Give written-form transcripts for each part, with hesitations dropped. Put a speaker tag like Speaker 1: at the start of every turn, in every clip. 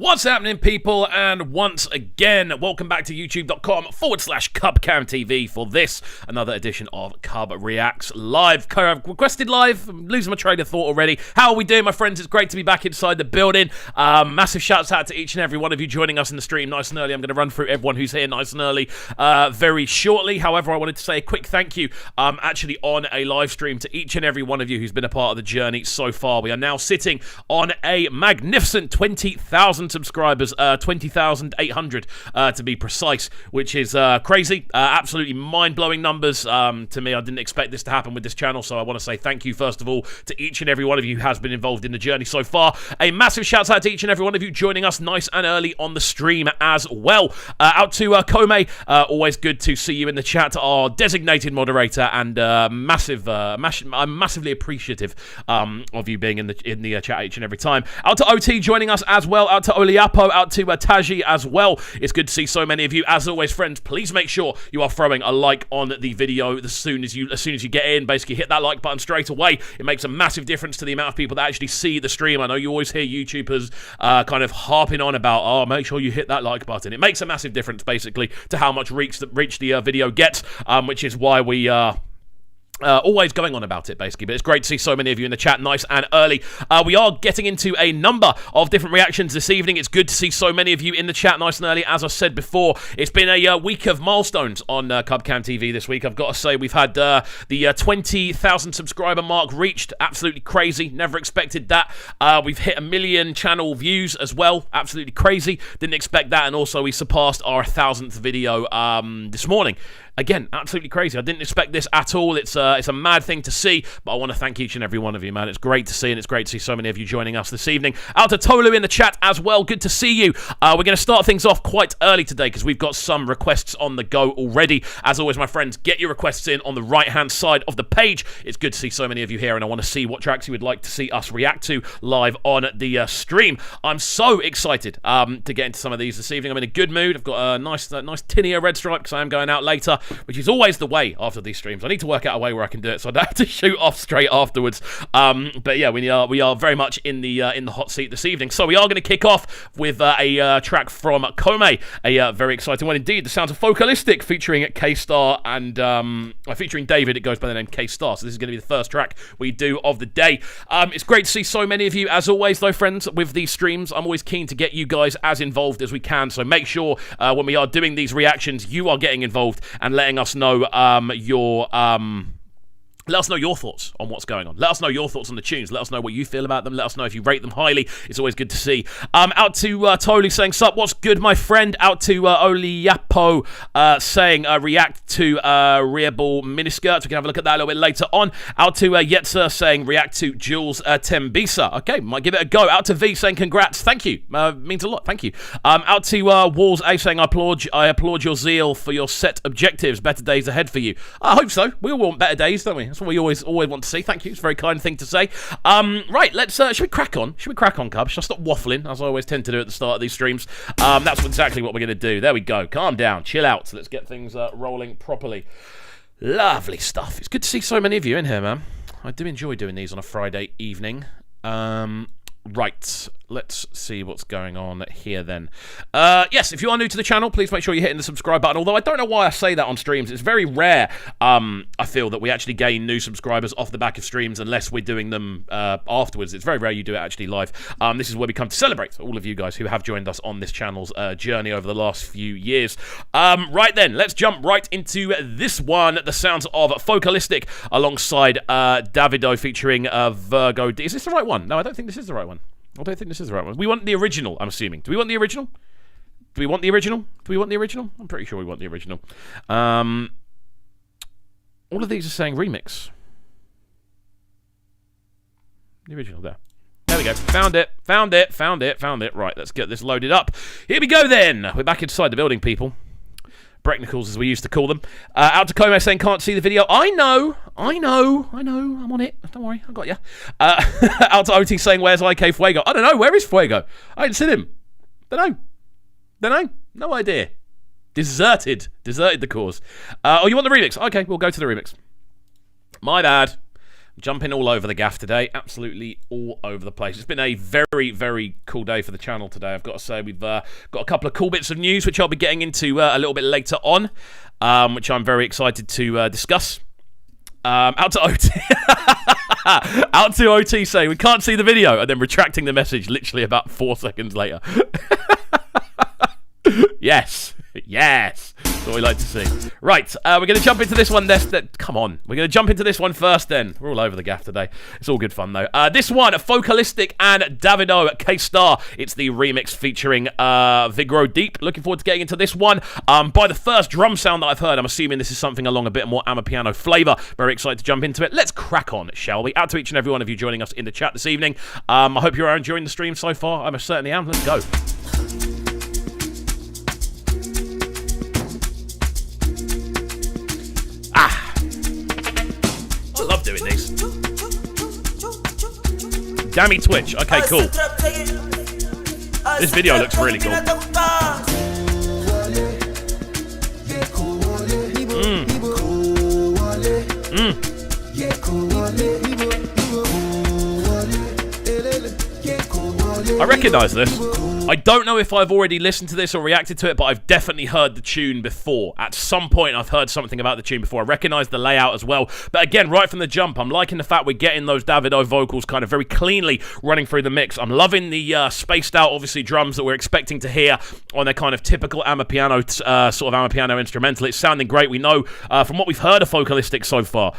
Speaker 1: What's happening, people? And once again, welcome back to youtube.com/Cubcamtv for this, another edition of Cub Reacts Live. Requested live. I'm losing my train of thought already. How are we doing, my friends? It's great to be back inside the building. Massive shouts out to each and every one of you joining us in the stream nice and early. I'm going to run through everyone who's here nice and early very shortly. However, I wanted to say a quick thank you actually on a live stream to each and every one of you who's been a part of the journey so far. We are now sitting on a magnificent 20,000 subscribers, 20,800 to be precise, which is crazy, absolutely mind-blowing numbers to me. I didn't expect this to happen with this channel, so I want to say thank you first of all to each and every one of you who has been involved in the journey so far. A massive shout out to each and every one of you joining us nice and early on the stream as well. Out to Kome, always good to see you in the chat, our designated moderator, and I'm massively appreciative of you being in the chat each and every time. Out to OT joining us as well, out to Oliapo, out to Taji as well. It's good to see so many of you. As always, friends, please make sure you are throwing a like on the video as soon as you get in. Basically, hit that like button straight away. It makes a massive difference to the amount of people that actually see the stream. I know you always hear YouTubers kind of harping on about, oh, make sure you hit that like button. It makes a massive difference, basically, to how much reach the video gets, which is why we always going on about it, basically. But it's great to see so many of you in the chat nice and early. We are getting into a number of different reactions this evening. It's good to see so many of you in the chat nice and early. As I said before, it's been a week of milestones on Cubcamtv this week. I've got to say, we've had the 20,000 subscriber mark reached. Absolutely crazy. Never expected that. We've hit 1 million channel views as well. Absolutely crazy. Didn't expect that. And also, we surpassed our 1,000th video this morning. Again, absolutely crazy. I didn't expect this at all. It's a mad thing to see, but I want to thank each and every one of you, man. It's great to see, and it's great to see so many of you joining us this evening. Out to Tolu in the chat as well. Good to see you. We're going to start things off quite early today because we've got some requests on the go already. As always, my friends, get your requests in on the right-hand side of the page. It's good to see so many of you here, and I want to see what tracks you would like to see us react to live on the stream. I'm so excited to get into some of these this evening. I'm in a good mood. I've got a nice tinnier red stripe because I am going out later, which is always the way after these streams. I need to work out a way where I can do it so I don't have to shoot off straight afterwards. But yeah, we are very much in the hot seat this evening. So we are going to kick off with a track from Kome, a very exciting one indeed. The sounds of Focalistic featuring K-Star and featuring David. It goes by the name K-Star. So this is going to be the first track we do of the day. It's great to see so many of you. As always, though, friends, with these streams, I'm always keen to get you guys as involved as we can. So make sure when we are doing these reactions, you are getting involved and letting us know let us know your thoughts on what's going on. Let us know your thoughts on the tunes. Let us know what you feel about them. Let us know if you rate them highly. It's always good to see. Out to Tolu saying, sup, what's good, my friend? Out to Oliapo saying, react to Reable Miniskirts. We can have a look at that a little bit later on. Out to Yetzer saying, react to Jules Tembisa. Okay, might give it a go. Out to V saying, congrats. Thank you. Means a lot. Thank you. Out to Walls A saying, I applaud your zeal for your set objectives. Better days ahead for you. I hope so. We all want better days, don't we? That's what we always want to see. Thank you. It's a very kind thing to say. Right, let's should we crack on? Should we crack on, Cub? Should I stop waffling, as I always tend to do at the start of these streams? That's exactly what we're going to do. There we go. Calm down. Chill out. So let's get things rolling properly. Lovely stuff. It's good to see so many of you in here, man. I do enjoy doing these on a Friday evening. Right, let's see what's going on here then. Yes, if you are new to the channel, please make sure you're hitting the subscribe button. Although I don't know why I say that on streams. It's very rare, I feel, that we actually gain new subscribers off the back of streams unless we're doing them afterwards. It's very rare you do it actually live. This is where we come to celebrate all of you guys who have joined us on this channel's journey over the last few years. Right then, let's jump right into this one. The sounds of Focalistic alongside Davido featuring Virgo. Is this the right one? No, I don't think this is the right one. I don't think this is the right one. We want the original, I'm assuming. Do we want the original? Do we want the original? Do we want the original? I'm pretty sure we want the original. All of these are saying remix. The original there. There we go. Found it. Found it. Found it. Found it. Right, let's get this loaded up. Here we go then. We're back inside the building, people. Brecknicles, as we used to call them. Out to Como saying, can't see the video. I know. I'm on it. Don't worry, I got you. Out to OT saying, where's IK Fuego? I don't know. Where is Fuego? I ain't seen him. Don't know. No idea. Deserted the cause. Oh, you want the remix? Okay, we'll go to the remix. My bad. Jumping all over the gaff today, absolutely all over the place. It's been a very, very cool day for the channel today. I've got to say, we've got a couple of cool bits of news, which I'll be getting into a little bit later on, which I'm very excited to discuss. Out to OT. Out to OT saying we can't see the video, and then retracting the message literally about 4 seconds later. Yes. Yes. That's what we like to see. Right, we're going to jump into this one. Come on. We're going to jump into this one first then. We're all over the gaff today. It's all good fun, though. This one, Focalistic and Davido at K-Star. It's the remix featuring Vigro Deep. Looking forward to getting into this one. By the first drum sound that I've heard, I'm assuming this is something along a bit more Amapiano flavour. Very excited to jump into it. Let's crack on, shall we? Out to each and every one of you joining us in the chat this evening. I hope you are enjoying the stream so far. I most certainly am. Let's go. I love doing these. Dammy Twitch. Okay, cool. This video looks really cool. I recognise this. I don't know if I've already listened to this or reacted to it, but I've definitely heard the tune before. At some point, I've heard something about the tune before. I recognise the layout as well. But again, right from the jump, I'm liking the fact we're getting those Davido vocals kind of very cleanly running through the mix. I'm loving the spaced out, obviously, drums that we're expecting to hear on their kind of typical Amapiano, sort of Amapiano instrumental. It's sounding great. We know from what we've heard of Focalistic so far,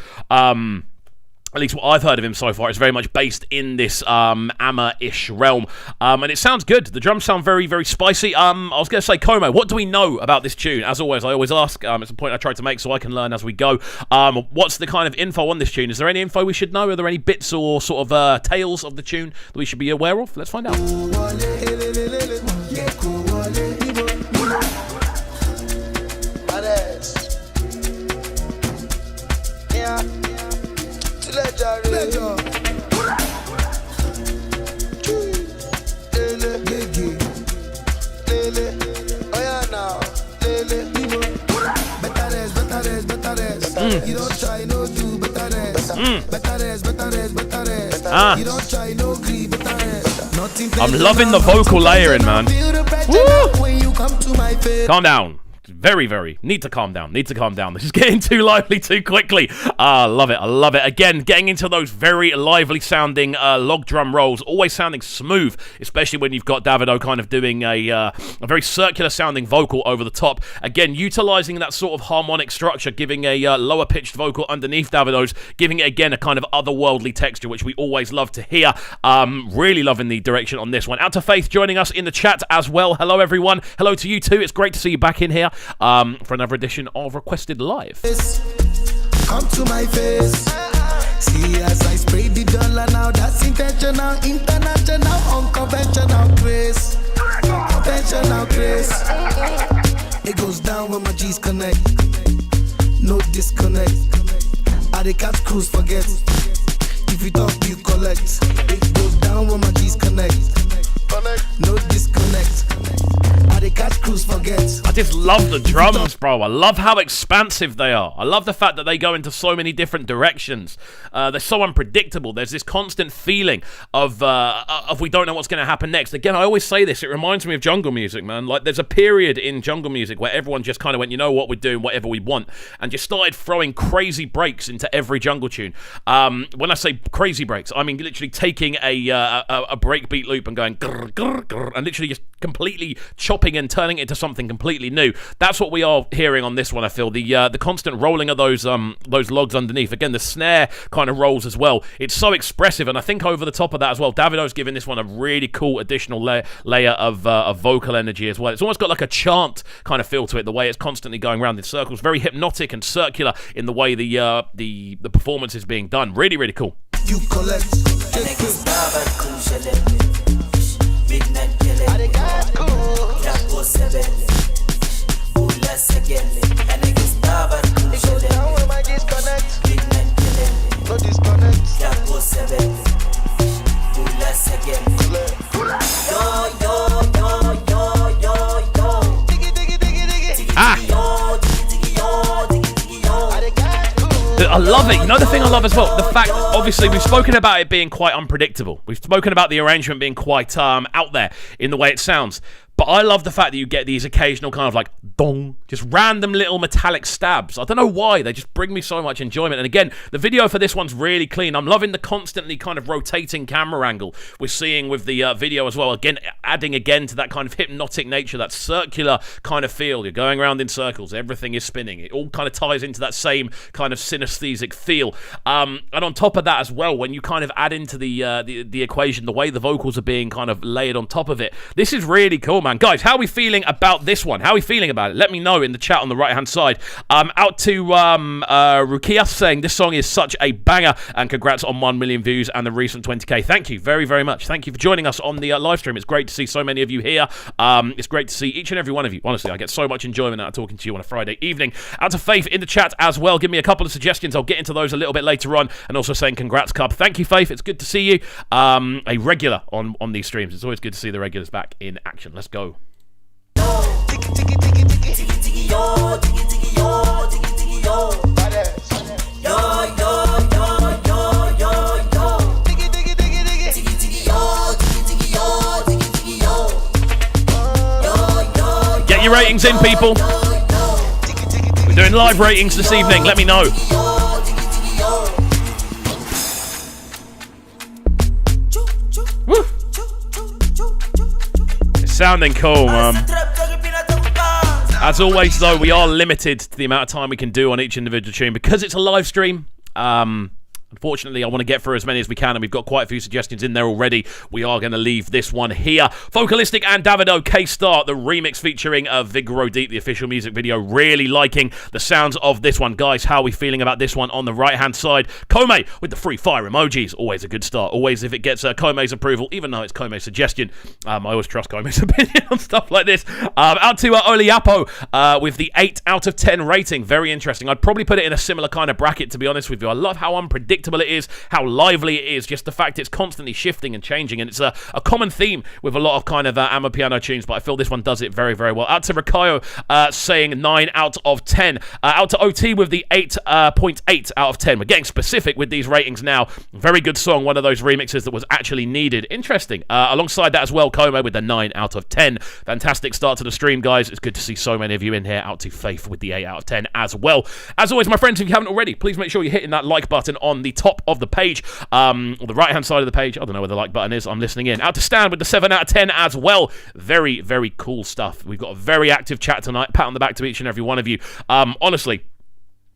Speaker 1: at least what I've heard of him so far, it's very much based in this Ama-ish realm. And it sounds good. The drums sound very, very spicy. I was going to say, Como, what do we know about this tune? As always, I always ask. It's a point I try to make so I can learn as we go. What's the kind of info on this tune? Is there any info we should know? Are there any bits or sort of tales of the tune that we should be aware of? Let's find out.
Speaker 2: You don't try no do better.
Speaker 1: I'm loving the vocal layering, man. Woo! Calm down. Very, very. Need to calm down. This is getting too lively too quickly. I love it. Again, getting into those very lively sounding log drum rolls, always sounding smooth, especially when you've got Davido kind of doing a very circular sounding vocal over the top. Again, utilizing that sort of harmonic structure, giving a lower pitched vocal underneath Davido's, giving it again a kind of otherworldly texture, which we always love to hear. Really loving the direction on this one. Out to Faith joining us in the chat as well. Hello, everyone. Hello to you too. It's great to see you back in here. For another edition of Requested Live.
Speaker 2: Come to my face. See as I spray the dollar now. That's intentional, international, unconventional grace. Conventional grace. It goes down when my G's connect. No disconnect. I the catch cruise forget. If you talk, you collect. It goes down when my G's connect. No disconnect. I catch cruise forget.
Speaker 1: I just love the drums, bro. I love how expansive they are. I love the fact that they go into so many different directions. They're so unpredictable. There's this constant feeling of we don't know what's going to happen next. Again, I always say this. It reminds me of jungle music, man. Like, there's a period in jungle music where everyone just kind of went, you know what, we're doing whatever we want, and just started throwing crazy breaks into every jungle tune. When I say crazy breaks, I mean literally taking a breakbeat loop and going grr, grr, grr, and literally just completely chopping and turning it into something completely new. That's what we are hearing on this one. I feel the constant rolling of those logs underneath. Again, the snare kind of rolls as well. It's so expressive, and I think over the top of that as well, Davido's giving this one a really cool additional layer of vocal energy as well. It's almost got like a chant kind of feel to it. The way it's constantly going around in circles, very hypnotic and circular in the way the performance is being done. Really, really cool.
Speaker 2: You collect.
Speaker 1: I love it. You know the thing I love as well? The fact, obviously, we've spoken about it being quite unpredictable. We've spoken about the arrangement being quite out there in the way it sounds. But I love the fact that you get these occasional kind of like dong, just random little metallic stabs. I don't know why, they just bring me so much enjoyment. And again, the video for this one's really clean. I'm loving the constantly kind of rotating camera angle we're seeing with the video as well. Again, adding again to that kind of hypnotic nature, that circular kind of feel. You're going around in circles, everything is spinning. It all kind of ties into that same kind of synesthetic feel. And on top of that as well, when you kind of add into the equation, the way the vocals are being kind of layered on top of it, this is really cool, man. Guys, how are we feeling about this one? How are we feeling about it? Let me know in the chat on the right-hand side. Out to Rukias saying this song is such a banger, and congrats on 1 million views and the recent 20k. Thank you very, very much. Thank you for joining us on the live stream. It's great to see so many of you here. It's great to see each and every one of you. Honestly, I get so much enjoyment out of talking to you on a Friday evening. Out to Faith in the chat as well. Give me a couple of suggestions. I'll get into those a little bit later on. And also saying congrats, Cub. Thank you, Faith. It's good to see you. A regular on these streams. It's always good to see the regulars back in action. Let's go. Get your ratings in, people. We're doing live ratings this evening. Let me know. Woo. It's sounding cool, man. As always, though, we are limited to the amount of time we can do on each individual tune because it's a live stream. Unfortunately, I want to get through as many as we can, and we've got quite a few suggestions in there already. We are going to leave this one here. Focalistic and Davido, K-Star, the remix featuring Vigoro Deep, the official music video. Really liking the sounds of this one. Guys, how are we feeling about this one on the right-hand side? Kome with the free fire emojis. Always a good start. Always, if it gets Kome's approval, even though it's Kome's suggestion. I always trust Kome's opinion on stuff like this. Out to Oliapo with the 8 out of 10 rating. Very interesting. I'd probably put it in a similar kind of bracket, to be honest with you. I love how unpredictable it is, how lively it is, just the fact it's constantly shifting and changing, and it's a common theme with a lot of kind of Amapiano tunes, but I feel this one does it very, very well. Out to Rikayo saying 9 out of 10. Out to OT with the 8.8 out of 10. We're getting specific with these ratings now. Very good song, one of those remixes that was actually needed. Interesting. Alongside that as well, Como with the 9 out of 10. Fantastic start to the stream, guys. It's good to see so many of you in here. Out to Faith with the 8 out of 10 as well. As always, my friends, if you haven't already, please make sure you're hitting that like button on the top of the page, or the right hand side of the page. I don't know where the like button is. I'm listening in. Out to Stan with the 7 out of 10 as well. Very, very cool stuff. We've got a very active chat tonight. Pat on the back to each and every one of you. Honestly,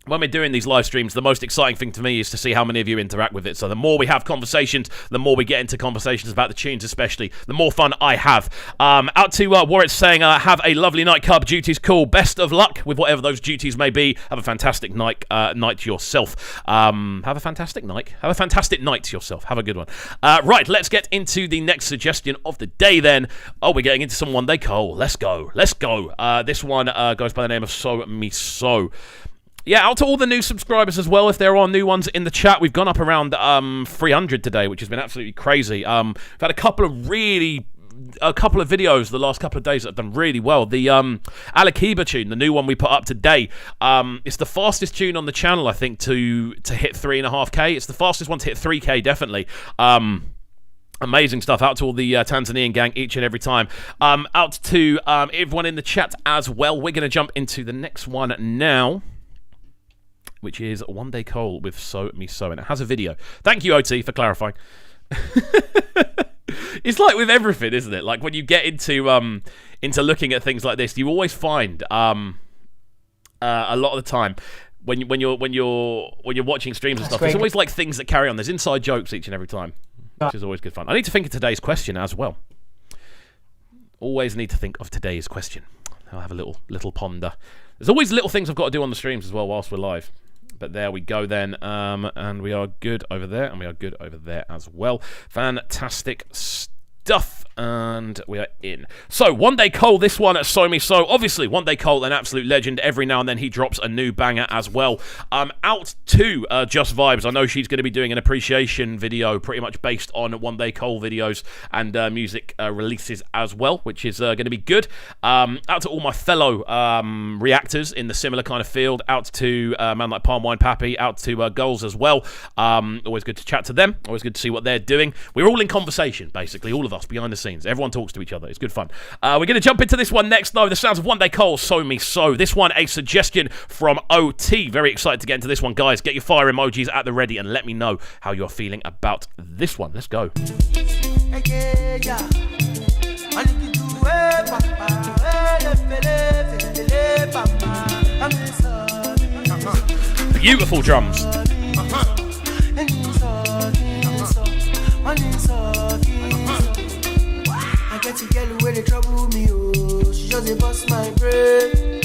Speaker 1: when we're doing these live streams, the most exciting thing to me is to see how many of you interact with it. So the more we have conversations, the more we get into conversations about the tunes especially, the more fun I have. Out to Warwick saying, have a lovely night, Cub. Duty's cool. Best of luck with whatever those duties may be. Have a fantastic night yourself. Have a fantastic night. Have a fantastic night yourself. Have a good one. Right, let's get into the next suggestion of the day then. Oh, we're getting into some Wande Cole. Let's go. Let's go. This one goes by the name of So Me So. Yeah, out to all the new subscribers as well. If there are new ones in the chat, we've gone up around 300 today, which has been absolutely crazy. We've had a couple of videos the last couple of days that have done really well. The Alakiba tune, the new one we put up today, it's the fastest tune on the channel, I think, to hit 3.5k. It's the fastest one to hit 3k, definitely. Amazing stuff. Out to all the Tanzanian gang each and every time. Out to everyone in the chat as well. We're going to jump into the next one now, which is Wande Cole with So Me So, and it has a video. Thank you, OT, for clarifying. It's like with everything, isn't it? Like when you get into looking at things like this, you always find a lot of the time when you're watching streams and stuff, there's always like things that carry on. There's inside jokes each and every time, which is always good fun. I need to think of today's question as well. Always need to think of today's question. I'll have a little ponder. There's always little things I've got to do on the streams as well whilst we're live. But there we go then, and we are good over there, and we are good over there as well. Fantastic stuff. stuff. And we are in. So, Wande Cole, this one at So Me So. Obviously, Wande Cole, an absolute legend. Every now and then he drops a new banger as well. Out to Just Vibes. I know she's going to be doing an appreciation video pretty much based on Wande Cole videos and music releases as well, which is going to be good. Out to all my fellow reactors in the similar kind of field. Out to man like Palm Wine Pappy. Out to girls as well. Always good to chat to them. Always good to see what they're doing. We're all in conversation, basically. All of us behind the scenes. Everyone talks to each other. It's good fun. We're going to jump into this one next, though. The sounds of Wande Cole, So Me So. This one, a suggestion from OT. Very excited to get into this one, guys. Get your fire emojis at the ready and let me know how you're feeling about this one. Let's go. Beautiful drums.
Speaker 3: I get a girl where they trouble me, oh. She just dey bust my brain.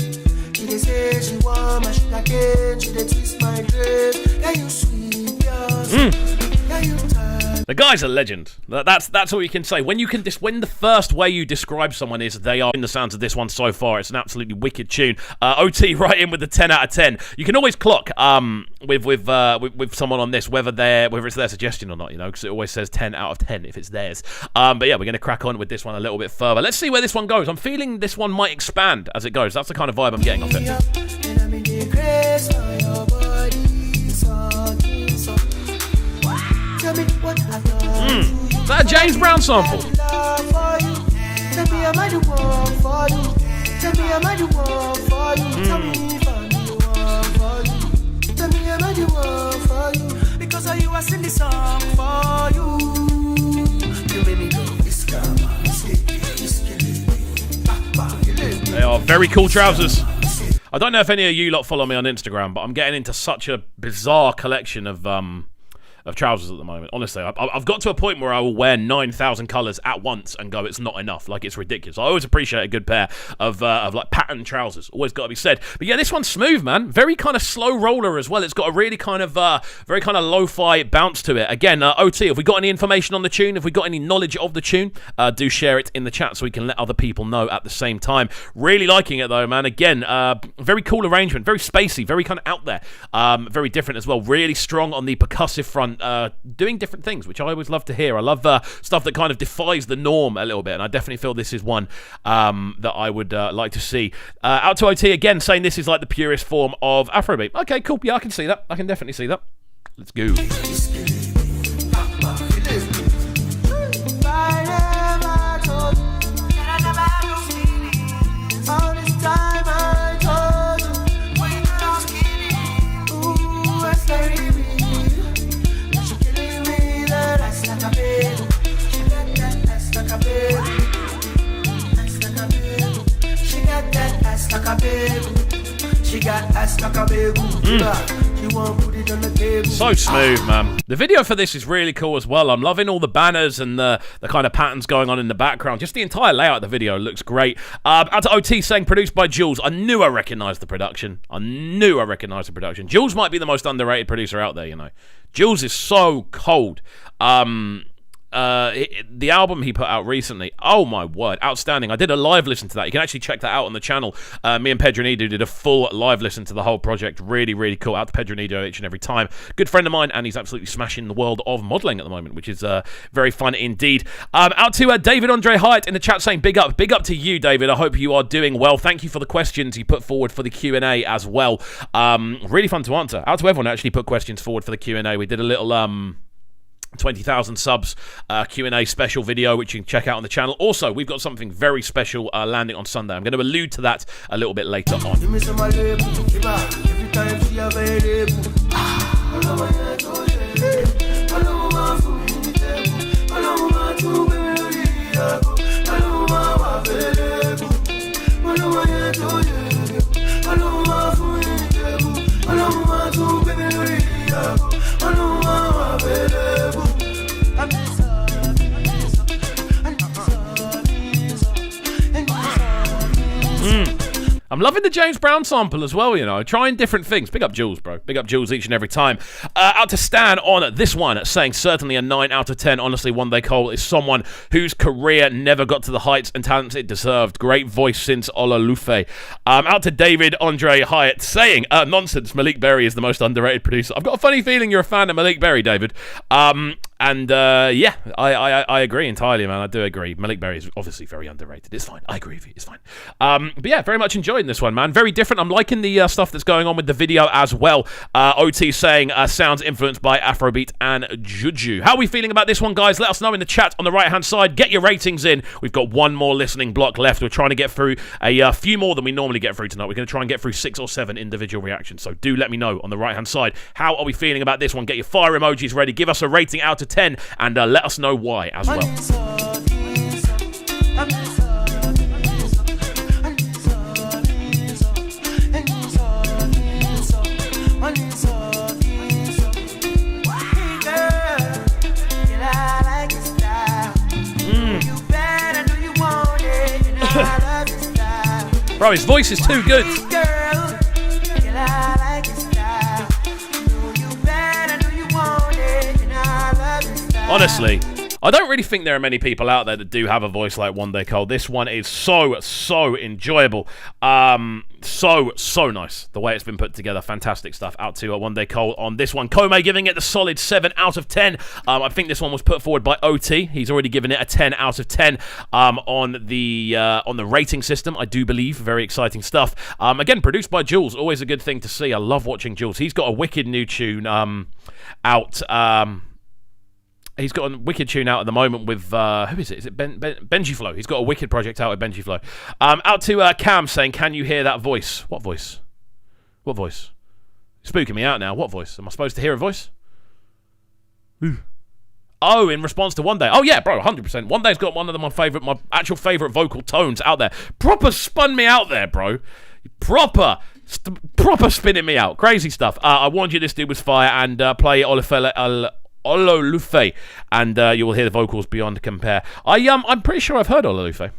Speaker 3: She dey say she want my sugar cane. She dey twist my dread. Yeah, you sweet, yeah, you tired.
Speaker 1: The guy's a legend. That's all you can say. When the first way you describe someone is they are in the sounds of this one so far, it's an absolutely wicked tune. OT right in with the 10 out of 10. You can always clock with someone on this whether it's their suggestion or not, you know, because it always says 10 out of 10 if it's theirs. But yeah, we're going to crack on with this one a little bit further. Let's see where this one goes. I'm feeling this one might expand as it goes. That's the kind of vibe I'm getting off it. Is that a James Brown sample?
Speaker 3: Because of you, I sing this song for you. You made me go.
Speaker 1: They are very cool trousers. I don't know if any of you lot follow me on Instagram, but I'm getting into such a bizarre collection of trousers at the moment. Honestly, I've got to a point where I will wear 9,000 colours at once and go, it's not enough. Like, it's ridiculous. I always appreciate a good pair of like patterned trousers. Always got to be said. But yeah, this one's smooth, man. Very kind of slow roller as well. It's got a really kind of very kind of lo-fi bounce to it. Again, OT, have we got any information on the tune? Have we got any knowledge of the tune? Do share it in the chat so we can let other people know at the same time. Really liking it though, man. Again, very cool arrangement. Very spacey. Very kind of out there. Very different as well. Really strong on the percussive front. Doing different things, which I always love to hear. I love stuff that kind of defies the norm a little bit, and I definitely feel this is one that I would like to see. Out to OT again, saying this is like the purest form of Afrobeat. Okay, cool. Yeah, I can see that. I can definitely see that. Let's go. So smooth, man. The video for this is really cool as well. I'm loving all the banners and the kind of patterns going on in the background. Just the entire layout of the video looks great. Out to OT saying produced by Jules. I knew I recognised the production. Jules might be the most underrated producer out there, you know. Jules is so cold. The album he put out recently, oh my word, outstanding. I did a live listen to that. You can actually check that out on the channel. Me and Pedronido did a full live listen to the whole project. Really, really cool. Out to Pedronido each and every time. Good friend of mine, and he's absolutely smashing the world of modelling at the moment, which is very fun indeed. Out to David Andre Hyatt in the chat saying big up to you, David. I hope you are doing well. Thank you for the questions you put forward for the Q&A as well. Really fun to answer. Out to everyone who actually put questions forward for the Q&A. We did a little 20,000 subs Q&A special video, which you can check out on the channel. Also, we've got something very special landing on Sunday. I'm going to allude to that a little bit later on. I'm loving the James Brown sample as well, you know. Trying different things. Big up Jules, bro. Big up Jules each and every time. Out to Stan on this one, saying certainly a 9 out of 10. Honestly, Wande Cole is someone whose career never got to the heights and talents it deserved. Great voice since Ololufe. Out to David Andre Hyatt saying, nonsense, Malik Berry is the most underrated producer. I've got a funny feeling you're a fan of Malik Berry, David. Yeah, I agree entirely, man. I do agree. Malik Berry is obviously very underrated. It's fine. I agree with you. It's fine. But yeah, very much enjoying this one, man. Very different. I'm liking the stuff that's going on with the video as well. OT saying sounds influenced by Afrobeat and Juju. How are we feeling about this one, guys? Let us know in the chat on the right-hand side. Get your ratings in. We've got one more listening block left. We're trying to get through a few more than we normally get through tonight. We're going to try and get through 6 or 7 individual reactions. So do let me know on the right-hand side. How are we feeling about this one? Get your fire emojis ready. Give us a rating out of 10 and let us know why as well. Bro, his voice is too good. Honestly, I don't really think there are many people out there that do have a voice like Wande Cole. This one is so enjoyable. So nice. The way it's been put together. Fantastic stuff. Out to Wande Cole on this one. Kome giving it the solid 7 out of 10. I think this one was put forward by OT. He's already given it a 10 out of 10 on the rating system, I do believe. Very exciting stuff. Again, produced by Jules. Always a good thing to see. I love watching Jules. He's got a wicked new tune out. He's got a wicked tune out at the moment with, who is it? Is it Benji Flow? He's got a wicked project out with Benji Flow. Out to Cam saying, can you hear that voice? What voice? What voice? Spooking me out now. What voice? Am I supposed to hear a voice? Ooh. Oh, in response to Wande. Oh, yeah, bro, 100%. Wande's got one of my actual favourite vocal tones out there. Proper spun me out there, bro. Proper spinning me out. Crazy stuff. I warned you this dude was fire, and play Ololufe, and you will hear the vocals beyond compare. I'm pretty sure I've heard Ololufe.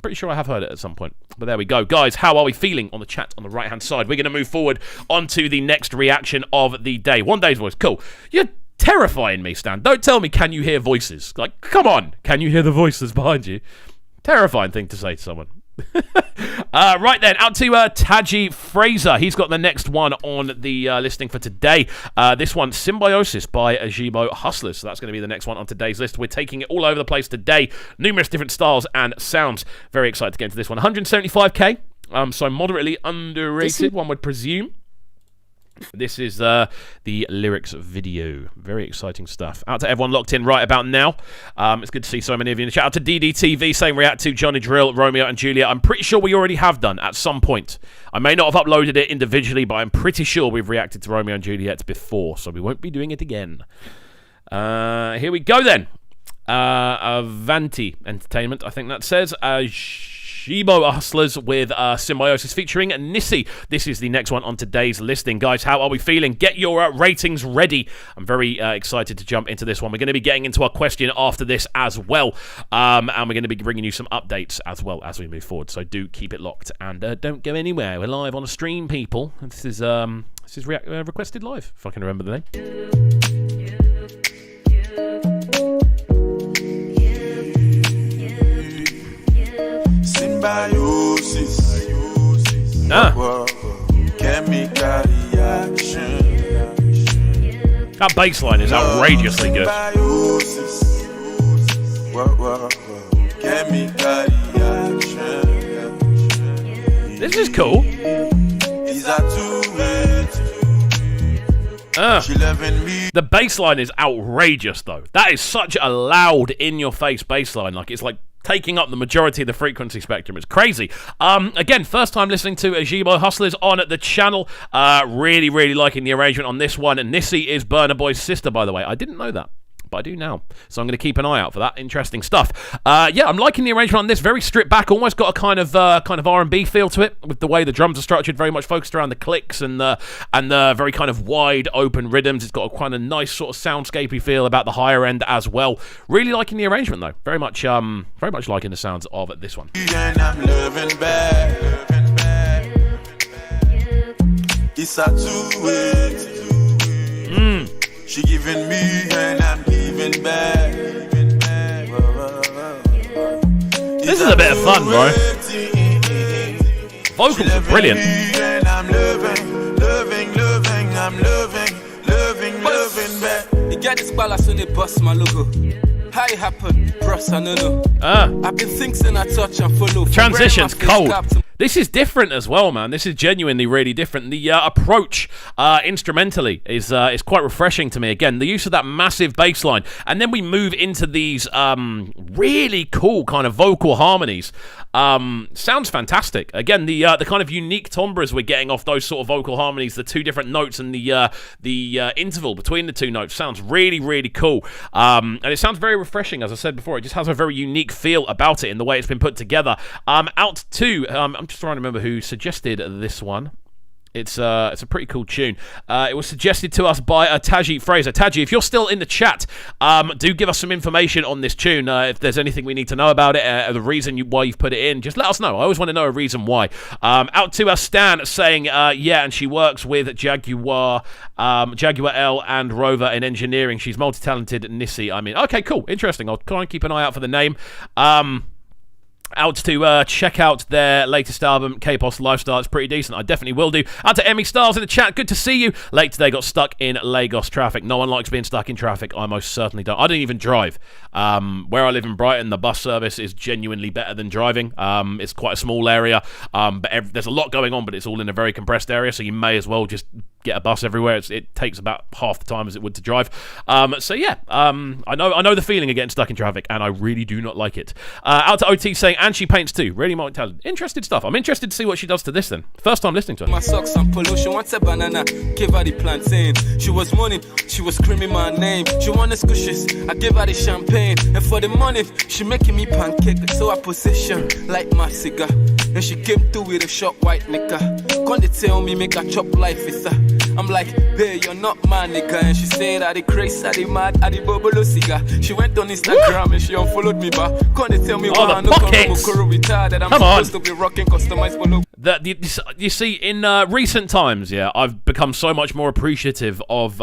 Speaker 1: Pretty sure I have heard it at some point. But there we go. Guys, how are we feeling on the chat on the right-hand side? We're going to move forward onto the next reaction of the day. Wande's voice. Cool. You're terrifying me, Stan. Don't tell me, can you hear voices? Like, come on. Can you hear the voices behind you? Terrifying thing to say to someone. Right then, out to Taji Fraser. He's got the next one on the listing for today. This one, Symbiosis by Ajibo Hustlers. So that's going to be the next one on today's list. We're taking it all over the place today. Numerous different styles and sounds. Very excited to get into this one. 175k. So moderately underrated, one would presume. This is the lyrics video. Very exciting stuff. Out to everyone locked in right about now. It's good to see so many of you in the chat. Out to DDTV saying react to Johnny Drill, Romeo and Juliet. I'm pretty sure we already have done at some point. I may not have uploaded it individually, but I'm pretty sure we've reacted to Romeo and Juliet before, so we won't be doing it again. Here we go then. Avanti Entertainment, I think that says. Shibo Hustlers with Symbiosis featuring Nissi. This is the next one on today's listing. Guys, how are we feeling? Get your ratings ready. I'm very excited to jump into this one. We're going to be getting into our question after this as well. And we're going to be bringing you some updates as well as we move forward. So do keep it locked and don't go anywhere. We're live on a stream, people. And this is requested live, if I can remember the name.
Speaker 4: Symbiosis. Chemical reaction.
Speaker 1: That bass line is outrageously good.
Speaker 4: Chemical reaction.
Speaker 1: This is cool. The bass line is outrageous, though. That is such a loud, in-your-face bass line. Like, it's like taking up the majority of the frequency spectrum. It's crazy. Again, first time listening to Ajibo Hustlers on the channel. Really liking the arrangement on this one. And Nissi is Burna Boy's sister, by the way. I didn't know that, but I do now. So I'm going to keep an eye out for that. Interesting stuff. Yeah, I'm liking the arrangement on this. Very stripped back. Almost got a kind of R&B feel to it, with the way the drums are structured. Very much focused around the clicks and the very kind of wide open rhythms. It's got a kind of nice sort of soundscapey feel about the higher end as well. Really liking the arrangement though. Very much liking the sounds of this one.
Speaker 4: And I'm loving back. It's a two-way. She giving me and I'm giving back.
Speaker 1: This is a bit of fun, bro. Vocals are brilliant.
Speaker 4: And I'm loving back.
Speaker 5: You get this balance when they bust my logo. How it happened, bros, I don't know. I've been thinking I touch and follow.
Speaker 1: Transition's cold. This is different as well, man. This is genuinely really different. The approach instrumentally is quite refreshing to me. Again, the use of that massive bass line, and then we move into these really cool kind of vocal harmonies. Sounds fantastic. Again, the kind of unique timbres we're getting off those sort of vocal harmonies, the two different notes and the interval between the two notes sounds really, really cool. And it sounds very refreshing, as I said before. It just has a very unique feel about it in the way it's been put together. Out to I'm just trying to remember who suggested this one. It's a pretty cool tune. It was suggested to us by Taji Fraser. Taji, if you're still in the chat, do give us some information on this tune. If there's anything we need to know about it, the reason why you've put it in, just let us know. I always want to know a reason why. Out to us, Stan, saying, yeah, and she works with Jaguar L and Rover in engineering. She's multi-talented, Nissi. I mean, okay, cool, interesting. I'll try and keep an eye out for the name. Out to check out their latest album, K-Pop Lifestyle. It's pretty decent. I definitely will do. Out to Emmy Styles in the chat. Good to see you. Late today, got stuck in Lagos traffic. No one likes being stuck in traffic. I most certainly don't. I don't even drive. Where I live in Brighton, the bus service is genuinely better than driving. It's quite a small area, but there's a lot going on, but it's all in a very compressed area, so you may as well just get a bus everywhere. It takes about half the time as it would to drive. So yeah, I know the feeling of getting stuck in traffic, and I really do not like it. Out to OT saying, and she paints too. Really multi-talented. Interesting stuff. I'm interested to see what she does to this then. First time listening to her.
Speaker 5: My socks and polo. She wants a banana. Gave her the plantain. She was moaning. She was screaming my name. She wanted squishes. I gave her the champagne. And for the money, she making me pancake. So I position like my cigar. And she came through with a short white nigga. Can't they tell me make a chop life is her? I'm like, hey, you're not my nigga. And she said, I the crazy, I the mad, I the bubble cigar. She went on Instagram and she unfollowed me back. Can't they tell me why I'm not that I'm supposed to be rocking customized polo?
Speaker 1: You see, in recent times, yeah, I've become so much more appreciative of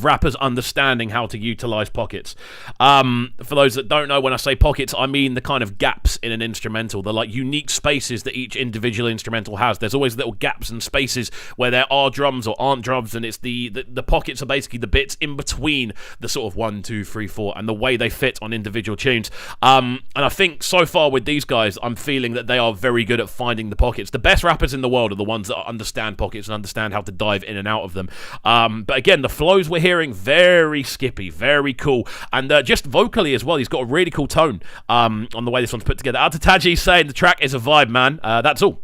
Speaker 1: rappers understanding how to utilize pockets. For those that don't know, when I say pockets, I mean the kind of gaps in an instrumental, the like unique spaces that each individual instrumental has. There's always little gaps and spaces where there are drums or aren't drums, and it's the pockets are basically the bits in between the sort of 1, 2, 3, 4, and the way they fit on individual tunes. And I think so far with these guys, I'm feeling that they are very good at finding the pockets. The best rappers in the world are the ones that understand pockets and understand how to dive in and out of them. But again, the flows we're hearing, very skippy, very cool, and just vocally as well, he's got a really cool tone on the way this one's put together. Out to Taji saying the track is a vibe, man. That's all.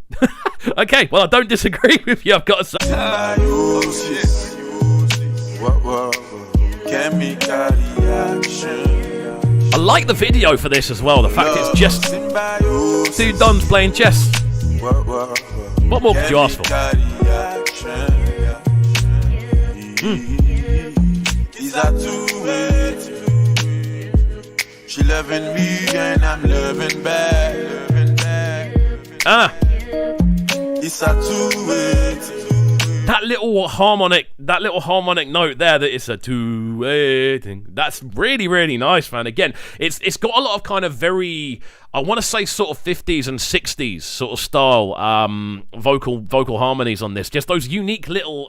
Speaker 1: Okay, well, I don't disagree with you, I've got to say.
Speaker 4: Symbiosis.
Speaker 1: I like the video for this as well, the fact it's just two dons playing chess. What more could you ask for?
Speaker 4: She loving me and I'm loving back. It's a two-way.
Speaker 1: That little harmonic note there, that it's a two-way thing. That's really, really nice, man. Again, it's got a lot of kind of very, I want to say sort of 50s and 60s sort of style vocal harmonies on this. Just those unique little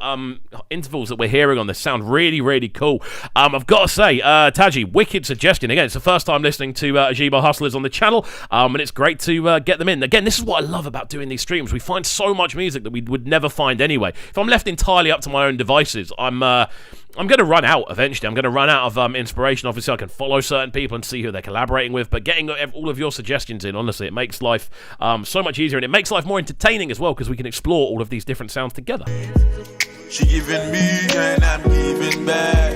Speaker 1: intervals that we're hearing on this sound really, really cool. I've got to say, Taji, wicked suggestion. Again, it's the first time listening to Ajiba Hustlers on the channel, and it's great to get them in. Again, this is what I love about doing these streams. We find so much music that we would never find anyway. If I'm left entirely up to my own devices, I'm going to run out eventually. I'm going to run out of inspiration. Obviously, I can follow certain people and see who they're collaborating with, but getting all of your suggestions in, honestly, it makes life so much easier, and it makes life more entertaining as well, because we can explore all of these different sounds together.
Speaker 4: She giving me and I'm giving back.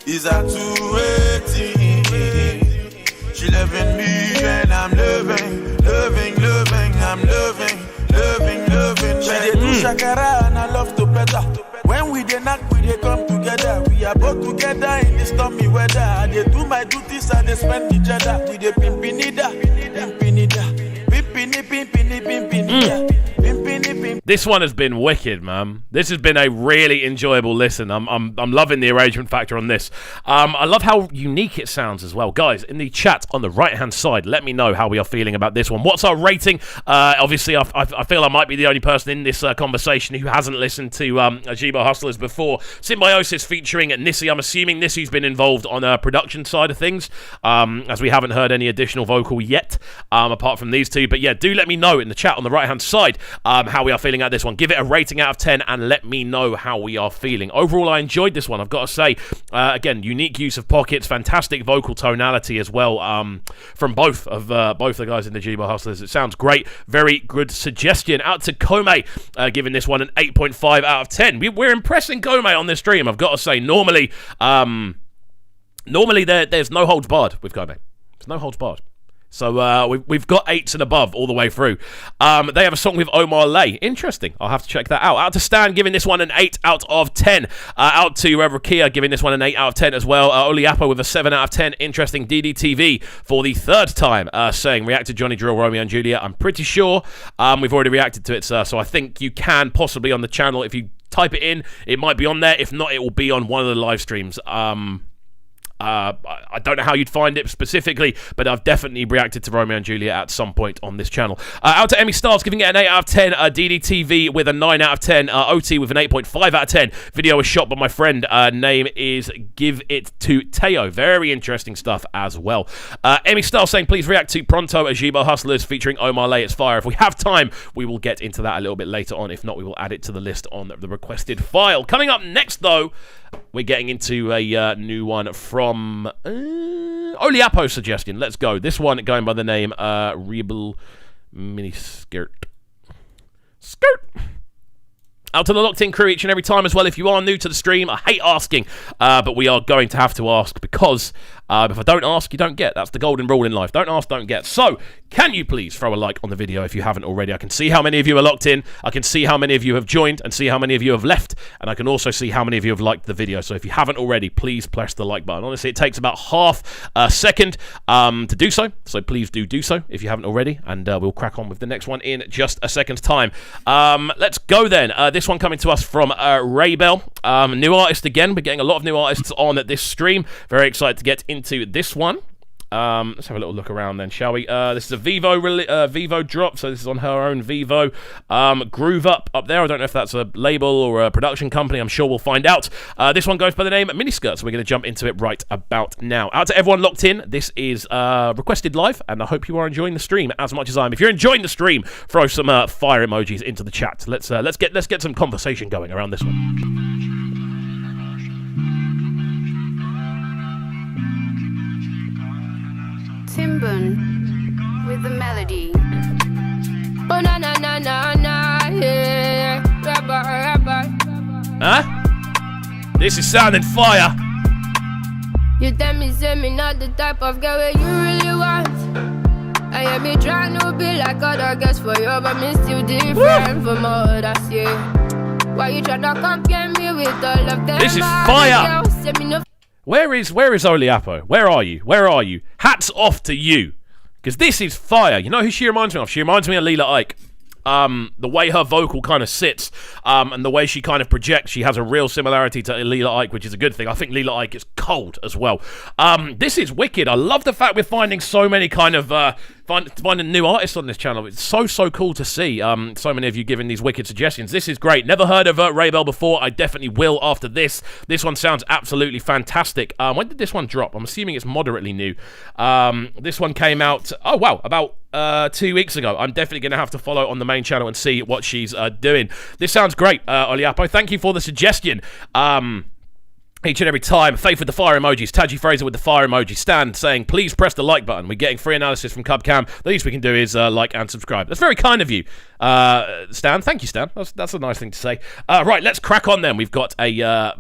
Speaker 4: Is that too waiting? She loving me and I'm loving. I'm loving. She dey do shakara and I love to better. When we dey knock, we dey come together. We are both together in the stormy weather. I dey do my duties, I dey spend each other. We dey pimpinida.
Speaker 1: this one has been wicked, man. This has been a really enjoyable listen. I'm loving the arrangement factor on this. I love how unique it sounds as well. Guys, in the chat on the right-hand side, let me know how we are feeling about this one. What's our rating? Obviously, I feel I might be the only person in this conversation who hasn't listened to Ajibo Hustlers before. Symbiosis featuring Nissi. I'm assuming Nissi's been involved on a production side of things, as we haven't heard any additional vocal yet, apart from these two. But yeah, do let me know in the chat on the right-hand side how we are feeling at this one. Give it a rating out of 10 and let me know how we are feeling. Overall, I enjoyed this one, I've got to say. Again, unique use of pockets, fantastic vocal tonality as well, from both the guys in the Ajibo Hustlers. It sounds great. Very good suggestion. Out to Kome, giving this one an 8.5 out of 10. We're impressing Kome on this stream, I've got to say. Normally there's no holds barred with Kome. There's no holds barred. So we've got 8s and above all the way through. They have a song with Omar Lay. Interesting. I'll have to check that out. Out to Stan, giving this one an 8 out of 10. Out to Rakia, giving this one an 8 out of 10 as well. Oliapo with a 7 out of 10. Interesting. DDTV for the 3rd time, saying, react to Johnny Drill, Romeo and Juliet. I'm pretty sure we've already reacted to it, sir. So I think you can possibly on the channel. If you type it in, it might be on there. If not, it will be on one of the live streams. I don't know how you'd find it specifically, but I've definitely reacted to Romeo and Juliet at some point on this channel. Out to Emmy Stars, giving it an 8 out of 10. DDTV with a 9 out of 10. OT with an 8.5 out of 10. Video was shot by my friend. Name is Give It to Teo. Very interesting stuff as well. Emmy Stars saying, please react to Pronto Ajibo Hustlers featuring Omar Lay. It's fire. If we have time, we will get into that a little bit later on. If not, we will add it to the list on the requested file. Coming up next, though, we're getting into a new one from Oliapo suggestion. Let's go. This one going by the name Rebel Miniskirt. Skirt. Out to the locked-in crew each and every time as well. If you are new to the stream, I hate asking, but we are going to have to ask because if I don't ask, you don't get. That's the golden rule in life. Don't ask, don't get. So, can you please throw a like on the video if you haven't already? I can see how many of you are locked in. I can see how many of you have joined and see how many of you have left. And I can also see how many of you have liked the video. So if you haven't already, please press the like button. Honestly, it takes about half a second to do so. So please do so if you haven't already. And we'll crack on with the next one in just a second's time. Let's go then. This one coming to us from Raybell. New artist again. We're getting a lot of new artists on at this stream. Very excited to get into this one. Let's have a little look around then, shall we? This is a Vivo drop, so this is on her own Vivo. Groove Up there. I don't know if that's a label or a production company. I'm sure we'll find out. This one goes by the name Miniskirt, so we're going to jump into it right about now. Out to everyone locked in. This is requested live, and I hope you are enjoying the stream as much as I am. If you're enjoying the stream, throw some fire emojis into the chat. Let's get some conversation going around this one.
Speaker 6: Timbun with the melody. Oh na na na na na, yeah. Rabba.
Speaker 1: Huh? This is sounding fire.
Speaker 6: You tell me, say me not the type of girl where you really want. I am me trying to be like other girls for you, but me still different from others, yeah. Why you trying to compare me with all of them?
Speaker 1: This is fire. Where is Oliapo? Where are you? Hats off to you. Because this is fire. You know who she reminds me of? She reminds me of Lila Ike. The way her vocal kind of sits, and the way she kind of projects, she has a real similarity to Lila Ike, which is a good thing. I think Lila Ike is cold as well. This is wicked. I love the fact we're finding so many kind of finding new artists on this channel. It's so cool to see. So many of you giving these wicked suggestions. This is great. Never heard of Raybell before. I definitely will after this. This one sounds absolutely fantastic. When did this one drop? I'm assuming it's moderately new. This one came out, oh wow, about 2 weeks ago. I'm definitely going to have to follow on the main channel and see what she's doing. This sounds great, Oliapo. Thank you for the suggestion. Each and every time. Faith with the fire emojis. Taji Fraser with the fire emoji. Stan saying, please press the like button. We're getting free analysis from Cubcam. The least we can do is like and subscribe. That's very kind of you, Stan. Thank you, Stan. That's a nice thing to say. Right, let's crack on then. We've got a...